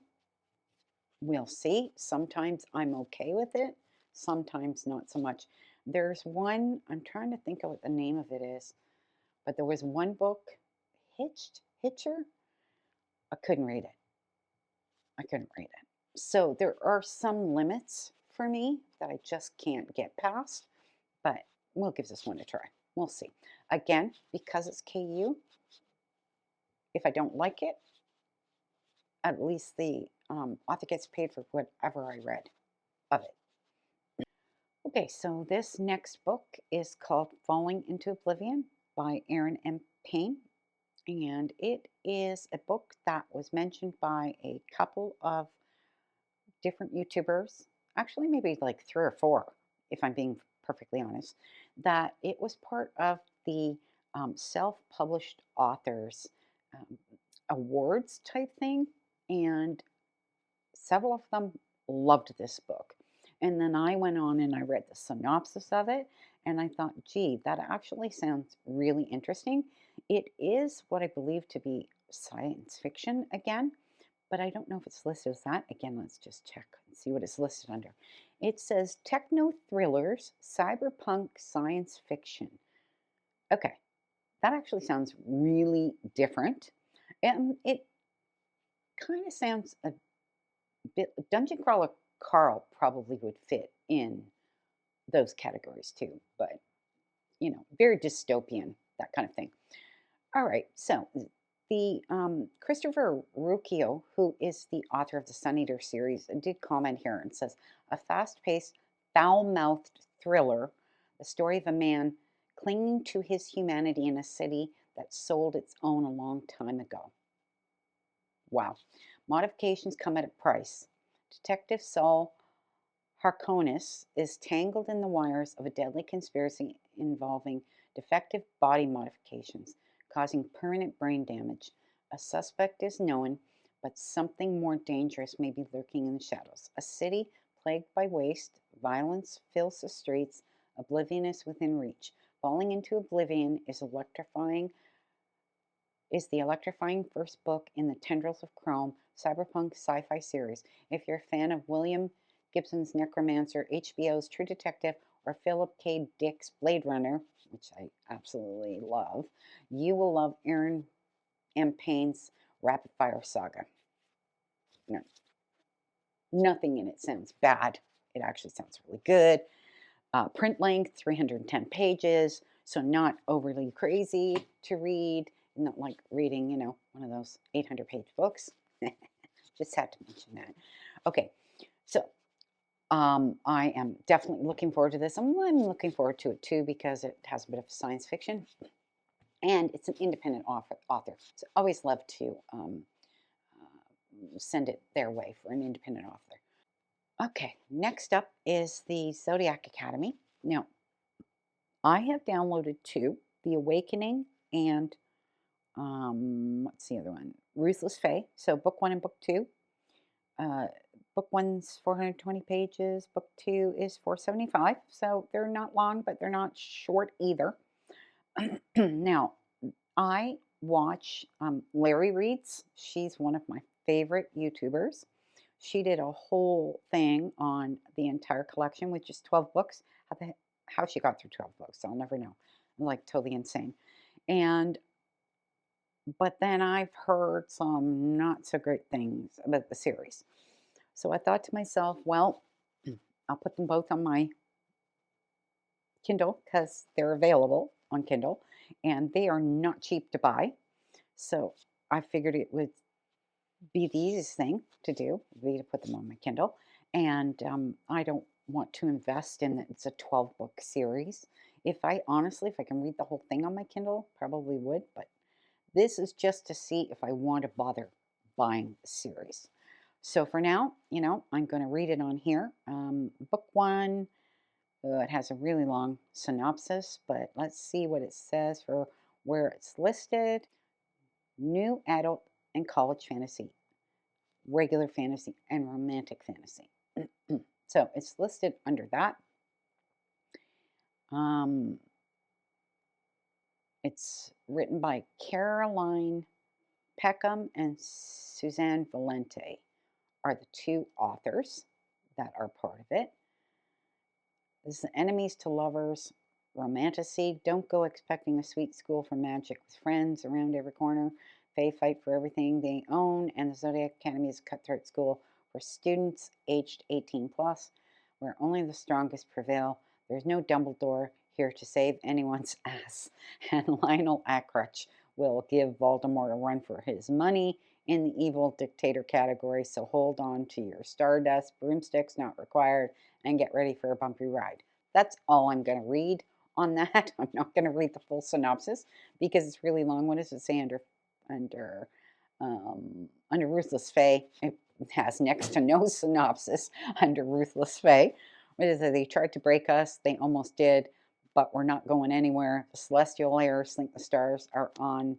We'll see. Sometimes I'm okay with it, sometimes not so much. There's one, I'm trying to think of what the name of it is, but there was one book, Hitcher. I couldn't read it. I couldn't read it. So there are some limits for me that I just can't get past, but we'll give this one a try. We'll see. Again, because it's KU, if I don't like it, at least the author gets paid for whatever I read of it. Okay, so this next book is called Falling into Oblivion by Erin M. Payne. And it is a book that was mentioned by a couple of different YouTubers, actually, maybe like 3 or 4, if I'm being perfectly honest, that it was part of the self published authors um, awards type thing. And several of them loved this book. And then I went on and I read the synopsis of it, and I thought, gee, that actually sounds really interesting. It is what I believe to be science fiction again, but I don't know if it's listed as that. Again, let's just check and see what it's listed under. It says techno thrillers, cyberpunk science fiction. Okay, that actually sounds really different. And it kind of sounds a Dungeon Crawler Carl probably would fit in those categories too, but very dystopian, that kind of thing. All right, so the Christopher Rucchio, who is the author of the Sun Eater series, did comment here and says, a fast-paced, foul-mouthed thriller, the story of a man clinging to his humanity in a city that sold its own a long time ago. Wow. Modifications come at a price. Detective Saul Harkonis is tangled in the wires of a deadly conspiracy involving defective body modifications, causing permanent brain damage. A suspect is known, but something more dangerous may be lurking in the shadows. A city plagued by waste, violence fills the streets, oblivion is within reach. Falling into oblivion is the electrifying first book in the Tendrils of Chrome cyberpunk sci-fi series. If you're a fan of William Gibson's Necromancer, HBO's True Detective, or Philip K. Dick's Blade Runner, which I absolutely love, you will love Aaron M. Payne's Rapid Fire Saga. No, nothing in it sounds bad. It actually sounds really good. Print length, 310 pages, so not overly crazy to read, not like reading, one of those 800-page books. Just had to mention that. Okay, so I am definitely looking forward to this. I'm looking forward to it too because it has a bit of science fiction and it's an independent author. So I always love to send it their way for an independent author. Okay, next up is the Zodiac Academy. Now, I have downloaded two, The Awakening and what's the other one? Ruthless Fae. So book one and book two. Book one's 420 pages. Book two is 475. So they're not long, but they're not short either. Now, I watch Larry Reads. She's one of my favorite YouTubers. She did a whole thing on the entire collection with just 12 books. How she got through 12 books, I'll never know. I'm like totally insane. But then I've heard some not so great things about the series. So I thought to myself, well, I'll put them both on my Kindle because they're available on Kindle and they are not cheap to buy. So I figured it would be the easiest thing to do, would be to put them on my Kindle. And I don't want to invest in that. It's a 12-book series. If I can read the whole thing on my Kindle, probably would. But this is just to see if I want to bother buying the series. So for now, I'm going to read it on here. Book one, it has a really long synopsis, but let's see what it says for where it's listed. New adult and college fantasy, regular fantasy, and romantic fantasy. So it's listed under that. It's written by Caroline Peckham and Suzanne Valente are the two authors that are part of it. This is enemies to lovers, romantasy. Don't go expecting a sweet school for magic with friends around every corner. Fae fight for everything they own, and the Zodiac Academy is a cutthroat school for students aged 18 plus, where only the strongest prevail. There's no Dumbledore here to save anyone's ass, and Lionel Ackroach will give Voldemort a run for his money in the evil dictator category, so hold on to your Stardust, broomsticks not required, and get ready for a bumpy ride. That's all I'm going to read on that. I'm not going to read the full synopsis because it's really long. What does it say under Ruthless Fae? It has next to no synopsis under Ruthless Fae. What is it? They tried to break us. They almost did, but we're not going anywhere. The celestial layers think the stars are on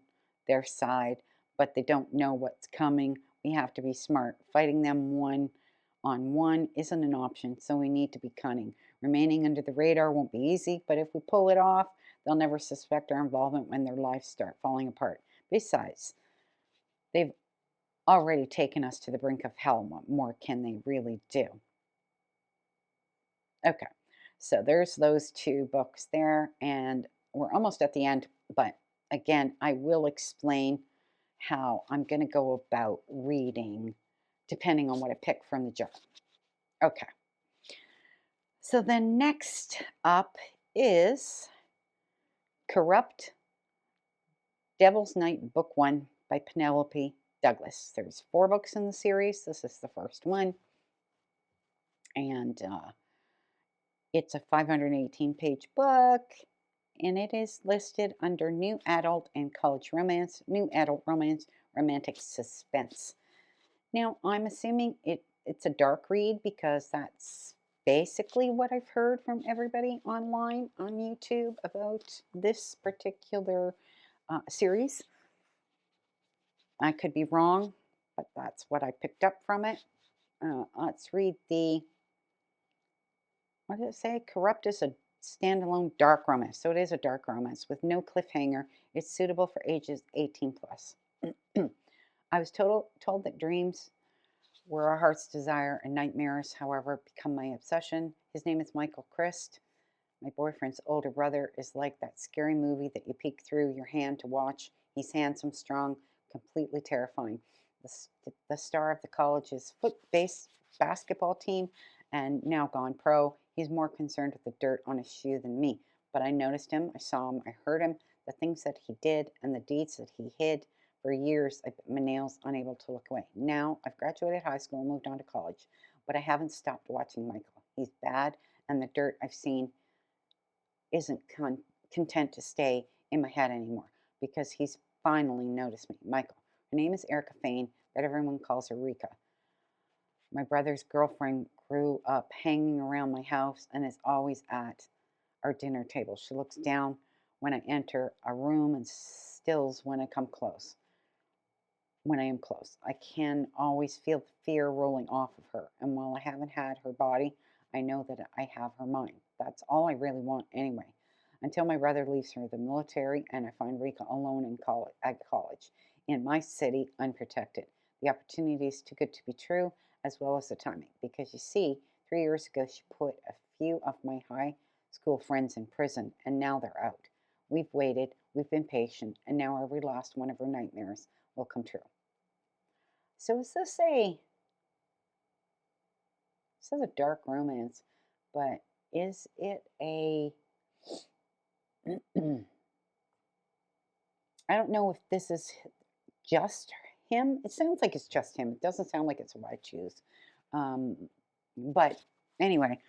their side, but they don't know what's coming. We have to be smart. Fighting them one-on-one isn't an option, so we need to be cunning. Remaining under the radar won't be easy, but if we pull it off, they'll never suspect our involvement when their lives start falling apart. Besides, they've already taken us to the brink of hell. What more can they really do? Okay, so there's those two books there, and we're almost at the end, but again, I will explain how I'm going to go about reading depending on what I pick from the jar. Okay, so then next up is Corrupt Devil's Night Book 1 by Penelope Douglas. There's 4 books in the series. This is the first one. And it's a 518-page book. And it is listed under new adult and college romance, new adult romance, romantic suspense. Now, I'm assuming it's a dark read because that's basically what I've heard from everybody online on YouTube about this particular series. I could be wrong, but that's what I picked up from it. Let's read what did it say? Corrupt is a standalone dark romance. So it is a dark romance with no cliffhanger. It's suitable for ages 18 plus. I was told that dreams were our heart's desire and nightmares, however, become my obsession. His name is Michael Christ. My boyfriend's older brother is like that scary movie that you peek through your hand to watch. He's handsome, strong, completely terrifying. The star of the college's foot-based basketball team and now gone pro. He's more concerned with the dirt on his shoe than me. But I noticed him, I saw him, I heard him, the things that he did and the deeds that he hid. For years, I bit my nails, unable to look away. Now, I've graduated high school and moved on to college, but I haven't stopped watching Michael. He's bad, and the dirt I've seen isn't content to stay in my head anymore because he's finally noticed me. Michael. Her name is Erica Fain, but everyone calls her Rika. My brother's girlfriend grew up hanging around my house and is always at our dinner table. She looks down when I enter a room and stills when I come close. When I am close, I can always feel the fear rolling off of her. And while I haven't had her body, I know that I have her mind. That's all I really want anyway. Until my brother leaves for the military and I find Rika alone at college, in my city, unprotected. The opportunity is too good to be true, as well as the timing. Because you see, 3 years ago, she put a few of my high school friends in prison, and now they're out. We've waited, we've been patient, and now every last one of her nightmares will come true. So is this a dark romance, but is it a I don't know if this is just him. It sounds like it's just him. It doesn't sound like it's what I choose. But anyway,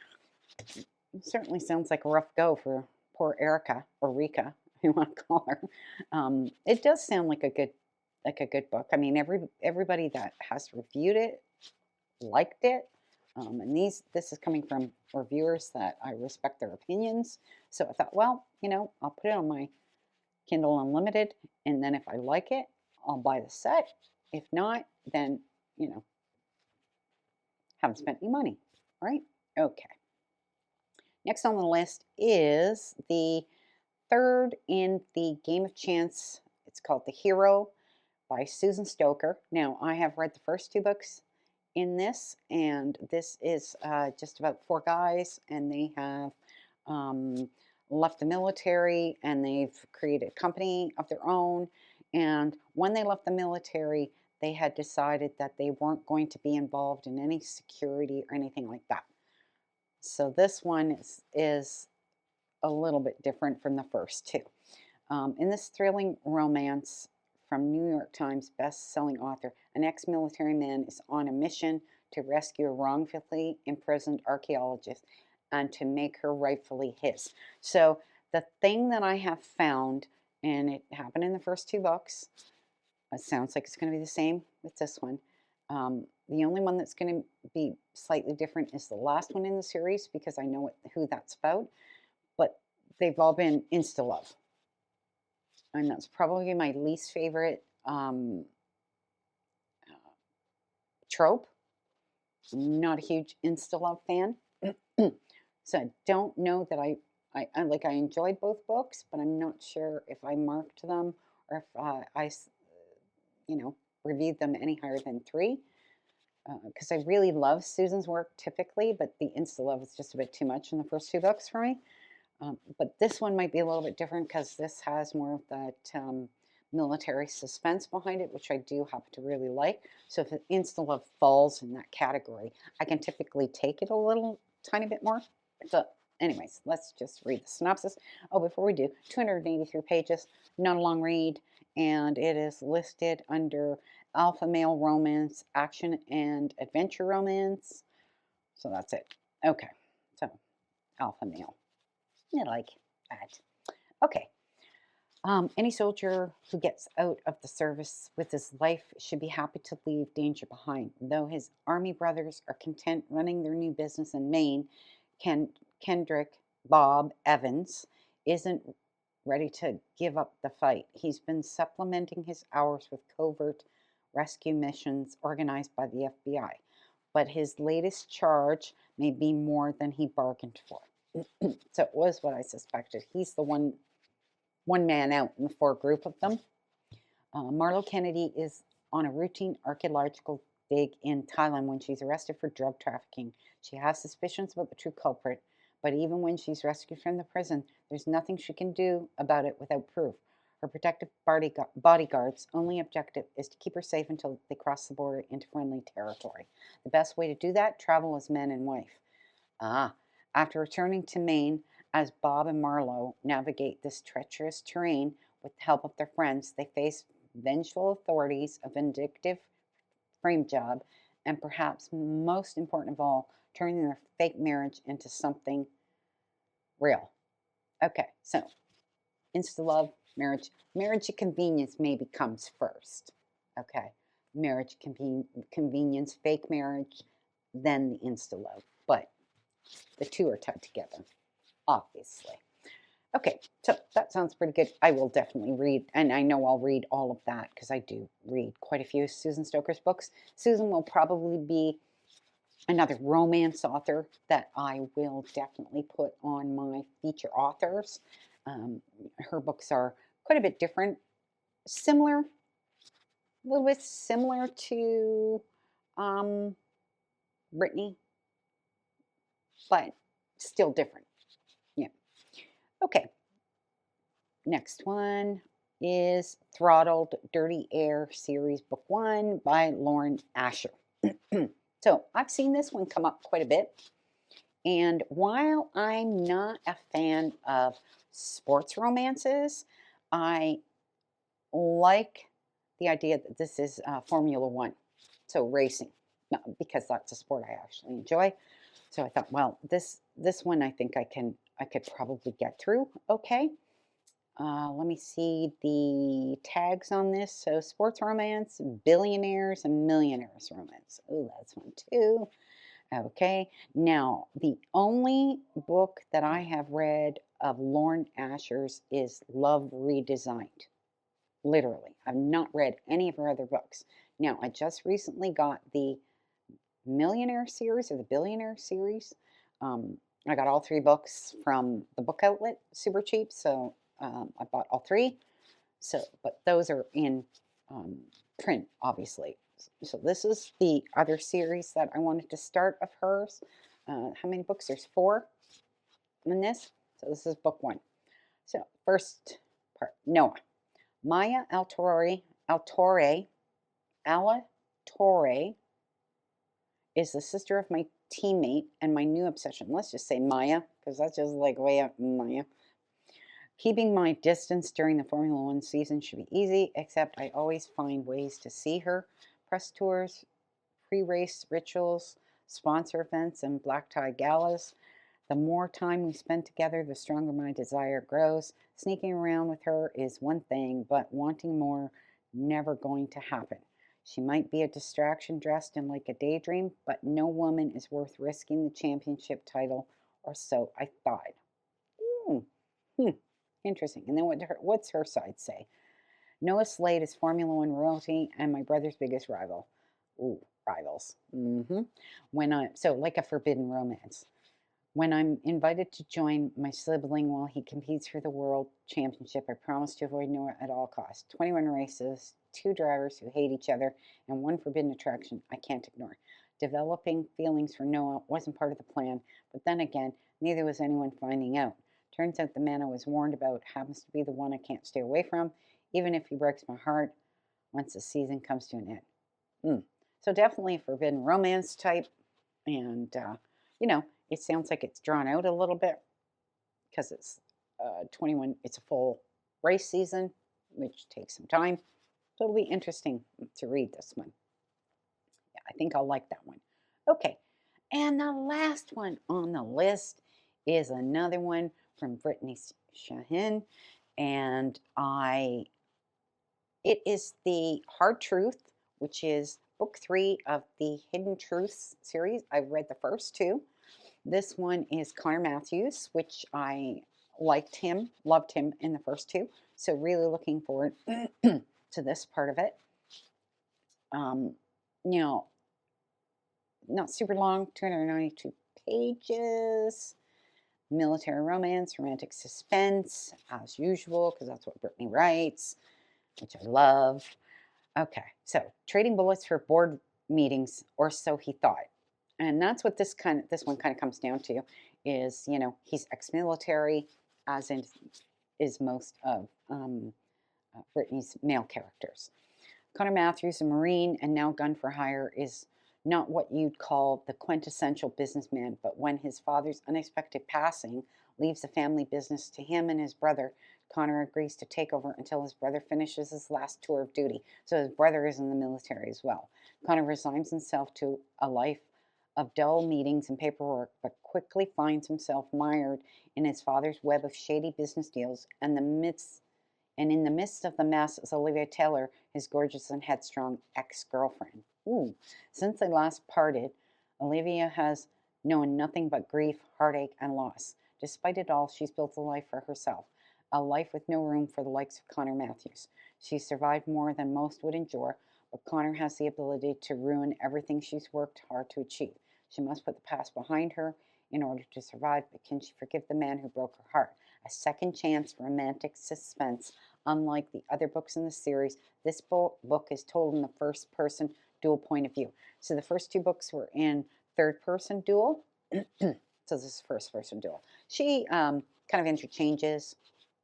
it certainly sounds like a rough go for poor Erica or Rika, you want to call her. It does sound like a good book. I mean, everybody that has reviewed it liked it. And this is coming from reviewers that I respect their opinions. So I thought, well, I'll put it on my Kindle Unlimited, and then if I like it, I'll buy the set. If not, then, haven't spent any money, right? Okay. Next on the list is the third in the Game of Chance. It's called The Hero by Susan Stoker. Now, I have read the first 2 books in this, and this is just about 4 guys, and they have left the military, and they've created a company of their own. And when they left the military, they had decided that they weren't going to be involved in any security or anything like that. So this one is a little bit different from the first 2. In this thrilling romance from New York Times best-selling author, an ex-military man is on a mission to rescue a wrongfully imprisoned archaeologist and to make her rightfully his. So the thing that I have found, and it happened in the first 2 books, it sounds like it's going to be the same with this one. The only one that's going to be slightly different is the last one in the series because I know who that's about. But they've all been insta-love. And that's probably my least favorite trope. I'm not a huge insta-love fan. So I don't know that I enjoyed both books, but I'm not sure if I marked them or if I reviewed them any higher than 3. Because I really love Susan's work typically, but the insta-love is just a bit too much in the first 2 books for me. But this one might be a little bit different because this has more of that military suspense behind it, which I do happen to really like. So if insta-love falls in that category, I can typically take it a little tiny bit more. So anyways, let's just read the synopsis. Oh, before we do, 283 pages, not a long read. and it is listed under alpha male romance, action and adventure romance. So that's it. Okay, so alpha male. I like that. Okay. Any soldier who gets out of the service with his life should be happy to leave danger behind. Though his army brothers are content running their new business in Maine, Kendrick Bob Evans isn't ready to give up the fight. He's been supplementing his hours with covert rescue missions organized by the FBI. But his latest charge may be more than he bargained for. So it was what I suspected. He's the one man out in the four group of them. Marlo Kennedy is on a routine archaeological dig in Thailand when she's arrested for drug trafficking. She has suspicions about the true culprit, but even when she's rescued from the prison, there's nothing she can do about it without proof. Her protective bodyguard's only objective is to keep her safe until they cross the border into friendly territory. The best way to do that, travel as man and wife. After returning to Maine, as Bob and Marlo navigate this treacherous terrain with the help of their friends, they face vengeful authorities, a vindictive frame job, and perhaps most important of all, turning their fake marriage into something real. Okay, so insta love, marriage. Marriage of convenience maybe comes first. Okay, marriage convenience, fake marriage, then the insta love. But the two are tied together, obviously. Okay, so that sounds pretty good. I will definitely read, and I know I'll read all of that because I do read quite a few Susan Stoker's books. Susan will probably be another romance author that I will definitely put on my feature authors. Her books are quite a bit different, similar, a little bit similar to Brittany, but still different. Yeah. Okay. Next one is Throttled Dirty Air Series Book 1 by Lauren Asher. So I've seen this one come up quite a bit. And while I'm not a fan of sports romances, I like the idea that this is Formula One, so racing, because that's a sport I actually enjoy. So I thought, well, this one I think I could probably get through. Okay. Let me see the tags on this. So, sports romance, billionaires, and millionaires romance. Oh, that's one too. Okay. Now, the only book that I have read of Lauren Asher's is Love Redesigned. Literally. I've not read any of her other books. Now, I just recently got the Millionaire series or the Billionaire series. I got all three books from the book outlet, super cheap. So I bought all three. So, but those are in print, obviously. So this is the other series that I wanted to start of hers. How many books? There's 4 in this. So this is book 1. So first part, Noah. Maya Alatorre is the sister of my teammate and my new obsession. Let's just say Maya, because that's just like way up Maya. Keeping my distance during the Formula One season should be easy, except I always find ways to see her. Press tours, pre-race rituals, sponsor events, and black tie galas. The more time we spend together, the stronger my desire grows. Sneaking around with her is one thing, but wanting more, never going to happen. She might be a distraction dressed in like a daydream, but no woman is worth risking the championship title, or so I thought. Hmm. Interesting. And then what's her side say? Noah Slade is Formula One royalty and my brother's biggest rival. Ooh, rivals. So like a forbidden romance. When I'm invited to join my sibling while he competes for the world championship, I promise to avoid Noah at all costs. 21 races, 2 drivers who hate each other, and 1 forbidden attraction I can't ignore. Developing feelings for Noah wasn't part of the plan, but then again, neither was anyone finding out. Turns out the man I was warned about happens to be the one I can't stay away from, even if he breaks my heart once the season comes to an end. So definitely a forbidden romance type, and it sounds like it's drawn out a little bit because it's 21. It's a full race season. which takes some time. So it'll be interesting to read this one. Yeah, I think I'll like that one. Okay, and the last one on the list is another one from Brittany Shahin, and it is The Hard Truth, which is book 3 of the Hidden Truths series. I've read the first 2. This one is Connor Matthews, which I loved him in the first 2. So really looking forward to this part of it. Um, you know, not super long, 292 pages. Military romance, romantic suspense, as usual, because that's what Brittany writes, which I love. Okay, so trading bullets for board meetings, or so he thought, and that's what this one kind of comes down to. Is he's ex-military, as in is most of Brittany's male characters. Connor Matthews, a Marine and now gun for hire, is not what you'd call the quintessential businessman, but when his father's unexpected passing leaves the family business to him and his brother, Connor agrees to take over until his brother finishes his last tour of duty. So his brother is in the military as well. Connor resigns himself to a life of dull meetings and paperwork, but quickly finds himself mired in his father's web of shady business deals and in the midst of the mess is Olivia Taylor, his gorgeous and headstrong ex-girlfriend. Ooh, since they last parted, Olivia has known nothing but grief, heartache, and loss. Despite it all, she's built a life for herself, a life with no room for the likes of Connor Matthews. She's survived more than most would endure, but Connor has the ability to ruin everything she's worked hard to achieve. She must put the past behind her in order to survive, but can she forgive the man who broke her heart? A second chance romantic suspense. Unlike the other books in the series, this book is told in the first person dual point of view. So the first 2 books were in third person dual. So this is first person dual. She kind of interchanges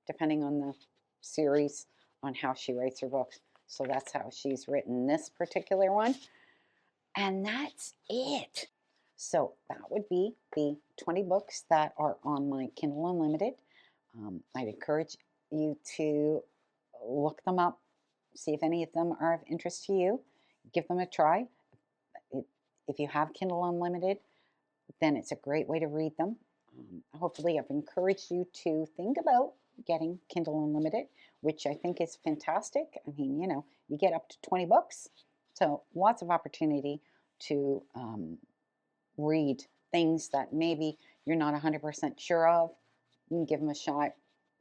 depending on the series on how she writes her books. So that's how she's written this particular one. And that's it. So that would be the 20 books that are on my Kindle Unlimited. I'd encourage you to look them up, see if any of them are of interest to you. Give them a try. If you have Kindle Unlimited, then it's a great way to read them. Hopefully, I've encouraged you to think about getting Kindle Unlimited, which I think is fantastic. I mean, you get up to 20 books, so lots of opportunity to read things that maybe you're not 100% sure of. You can give them a shot,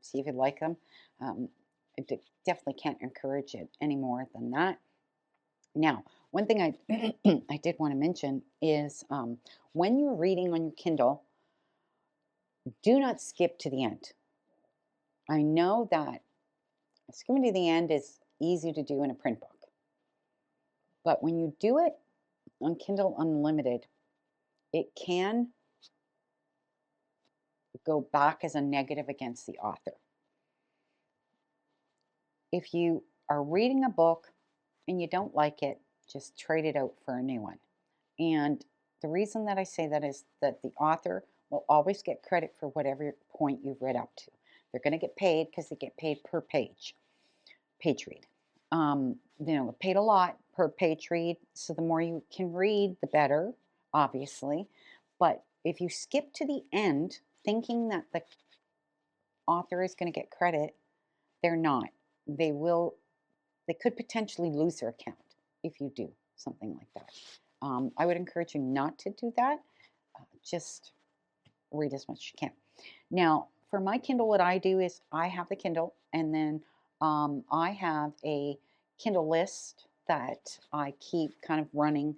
see if you like them. I definitely can't encourage it any more than that. Now, one thing I I did want to mention is when you're reading on your Kindle, do not skip to the end. I know that skimming to the end is easy to do in a print book, but when you do it on Kindle Unlimited, it can go back as a negative against the author. If you are reading a book and you don't like it, just trade it out for a new one. And the reason that I say that is that the author will always get credit for whatever point you've read up to. They're going to get paid because they get paid per page read. Paid a lot per page read, so the more you can read, the better, obviously. But if you skip to the end thinking that the author is going to get credit, they're not. They will. They could potentially lose their account if you do something like that. I would encourage you not to do that. Just read as much as you can. Now, for my Kindle, what I do is I have the Kindle, and then I have a Kindle list that I keep kind of running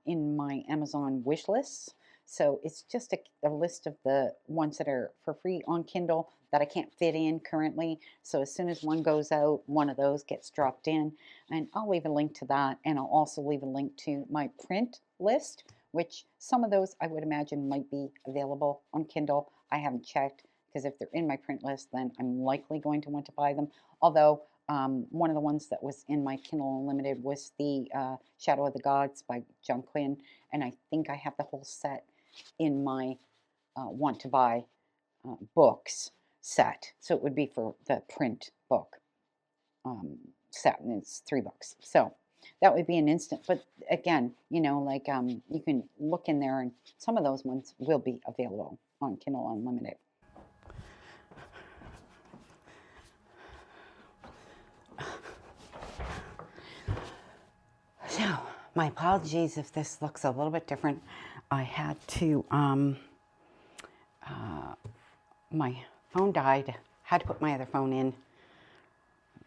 in my Amazon wish lists. So it's just a list of the ones that are for free on Kindle that I can't fit in currently. So as soon as one goes out, one of those gets dropped in. And I'll leave a link to that. And I'll also leave a link to my print list, which some of those I would imagine might be available on Kindle. I haven't checked because if they're in my print list, then I'm likely going to want to buy them. Although one of the ones that was in my Kindle Unlimited was the Shadow of the Gods by John Quinn, and I think I have the whole set in my want to buy books set. So it would be for the print book. set, and it's $3. So that would be an instant. But again, you know, like you can look in there, and some of those ones will be available on Kindle Unlimited. So my apologies if this looks a little bit different. I had to, my phone died, had to put my other phone in.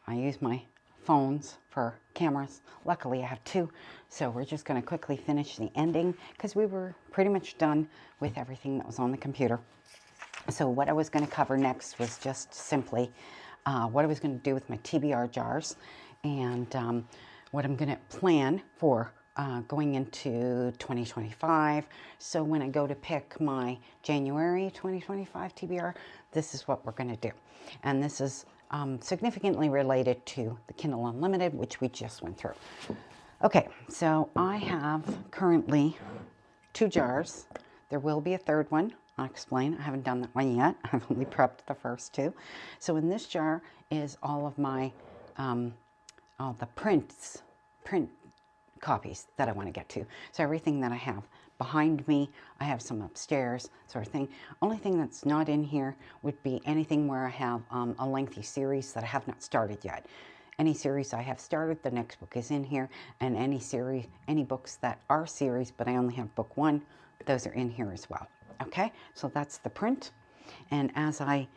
I use my phones for cameras. Luckily I have two, so we're just going to quickly finish the ending because we were pretty much done with everything that was on the computer. So what I was going to cover next was just simply what I was going to do with my TBR jars, and what I'm going to plan for going into 2025. So when I go to pick my January 2025 TBR, this is what we're going to do. And this is significantly related to the Kindle Unlimited, which we just went through. Okay, so I have currently 2 jars. There will be a third one. I'll explain. I haven't done that one yet. I've only prepped the first 2. So in this jar is all of my, all the print copies that I want to get to. So everything that I have behind me, I have some upstairs, sort of thing. Only thing that's not in here would be anything where I have a lengthy series that I have not started yet. Any series I have started, the next book is in here, and any series, any books that are series, but I only have book 1, those are in here as well. Okay, so that's the print. And as I,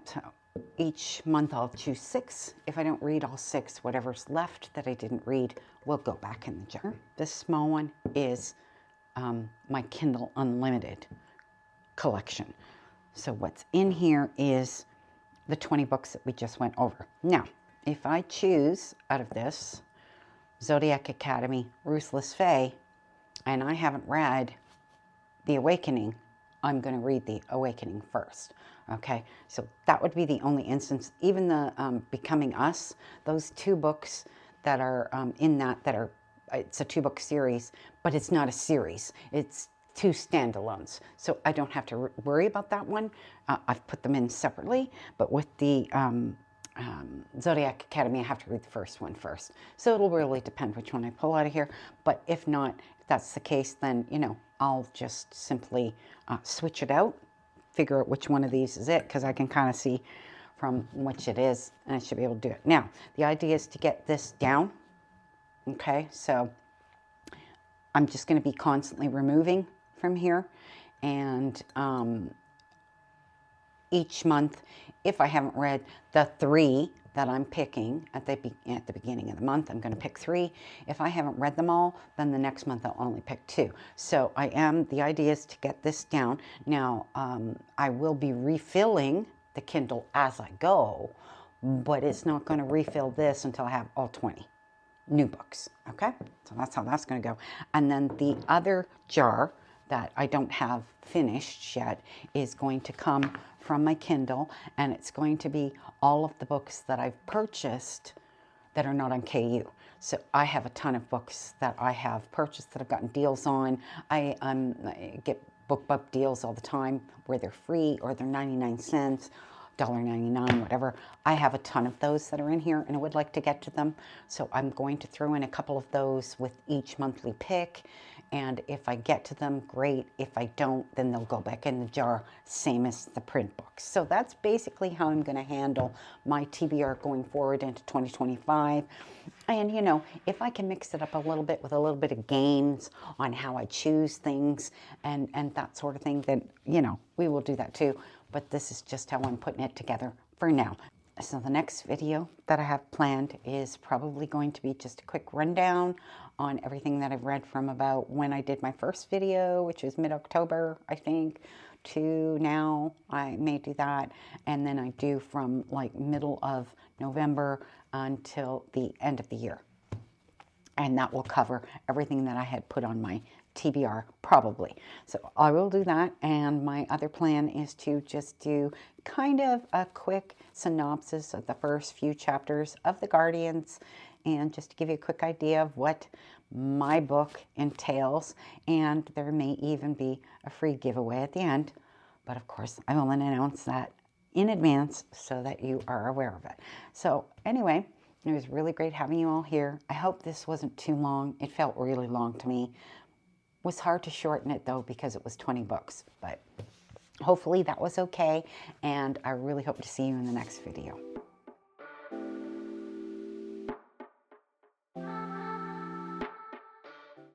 so each month I'll choose 6. If I don't read all 6, whatever's left that I didn't read will go back in the jar. This small one is my Kindle Unlimited collection. So what's in here is the 20 books that we just went over. Now, if I choose out of this Zodiac Academy, Ruthless Fae, and I haven't read The Awakening, I'm going to read The Awakening first. Okay, so that would be the only instance. Even the Becoming Us, those 2 books that are in that are, it's a 2-book series, but it's not a series. It's 2 standalones. So I don't have to worry about that one. I've put them in separately, but with the Zodiac Academy, I have to read the first one first. So it'll really depend which one I pull out of here. But if not, if that's the case, then, you know, I'll just simply switch it out, figure out which one of these is it, because I can kind of see from which it is, and I should be able to do it. Now, the idea is to get this down. Okay, so I'm just going to be constantly removing from here, and each month, if I haven't read the 3 that I'm picking at the beginning of the month, I'm going to pick 3. If I haven't read them all, then the next month I'll only pick 2. So the idea is to get this down. Now, I will be refilling the Kindle as I go, but it's not going to refill this until I have all 20 new books. Okay, so that's how that's going to go. And then the other jar that I don't have finished yet is going to come from my Kindle, and it's going to be all of the books that I've purchased that are not on KU. So I have a ton of books that I have purchased that I've gotten deals on. I get BookBub deals all the time where they're free or they're 99 cents, $1.99, whatever. I have a ton of those that are in here, and I would like to get to them. So I'm going to throw in a couple of those with each monthly pick. And if I get to them, great. If I don't, then they'll go back in the jar, same as the print books. So that's basically how I'm going to handle my TBR going forward into 2025. And, you know, if I can mix it up a little bit with a little bit of games on how I choose things and that sort of thing, then, you know, we will do that too. But this is just how I'm putting it together for now. So the next video that I have planned is probably going to be just a quick rundown on everything that I've read from about when I did my first video, which was mid-October, I think, to now. I may do that. And then I do from like middle of November until the end of the year. And that will cover everything that I had put on my TBR, probably. So I will do that, and my other plan is to just do kind of a quick synopsis of the first few chapters of The Guardians, and just to give you a quick idea of what my book entails, and there may even be a free giveaway at the end, but of course I will announce that in advance so that you are aware of it. So anyway, and it was really great having you all here. I hope this wasn't too long. It felt really long to me. It was hard to shorten it though because it was 20 books, but hopefully that was okay, and I really hope to see you in the next video.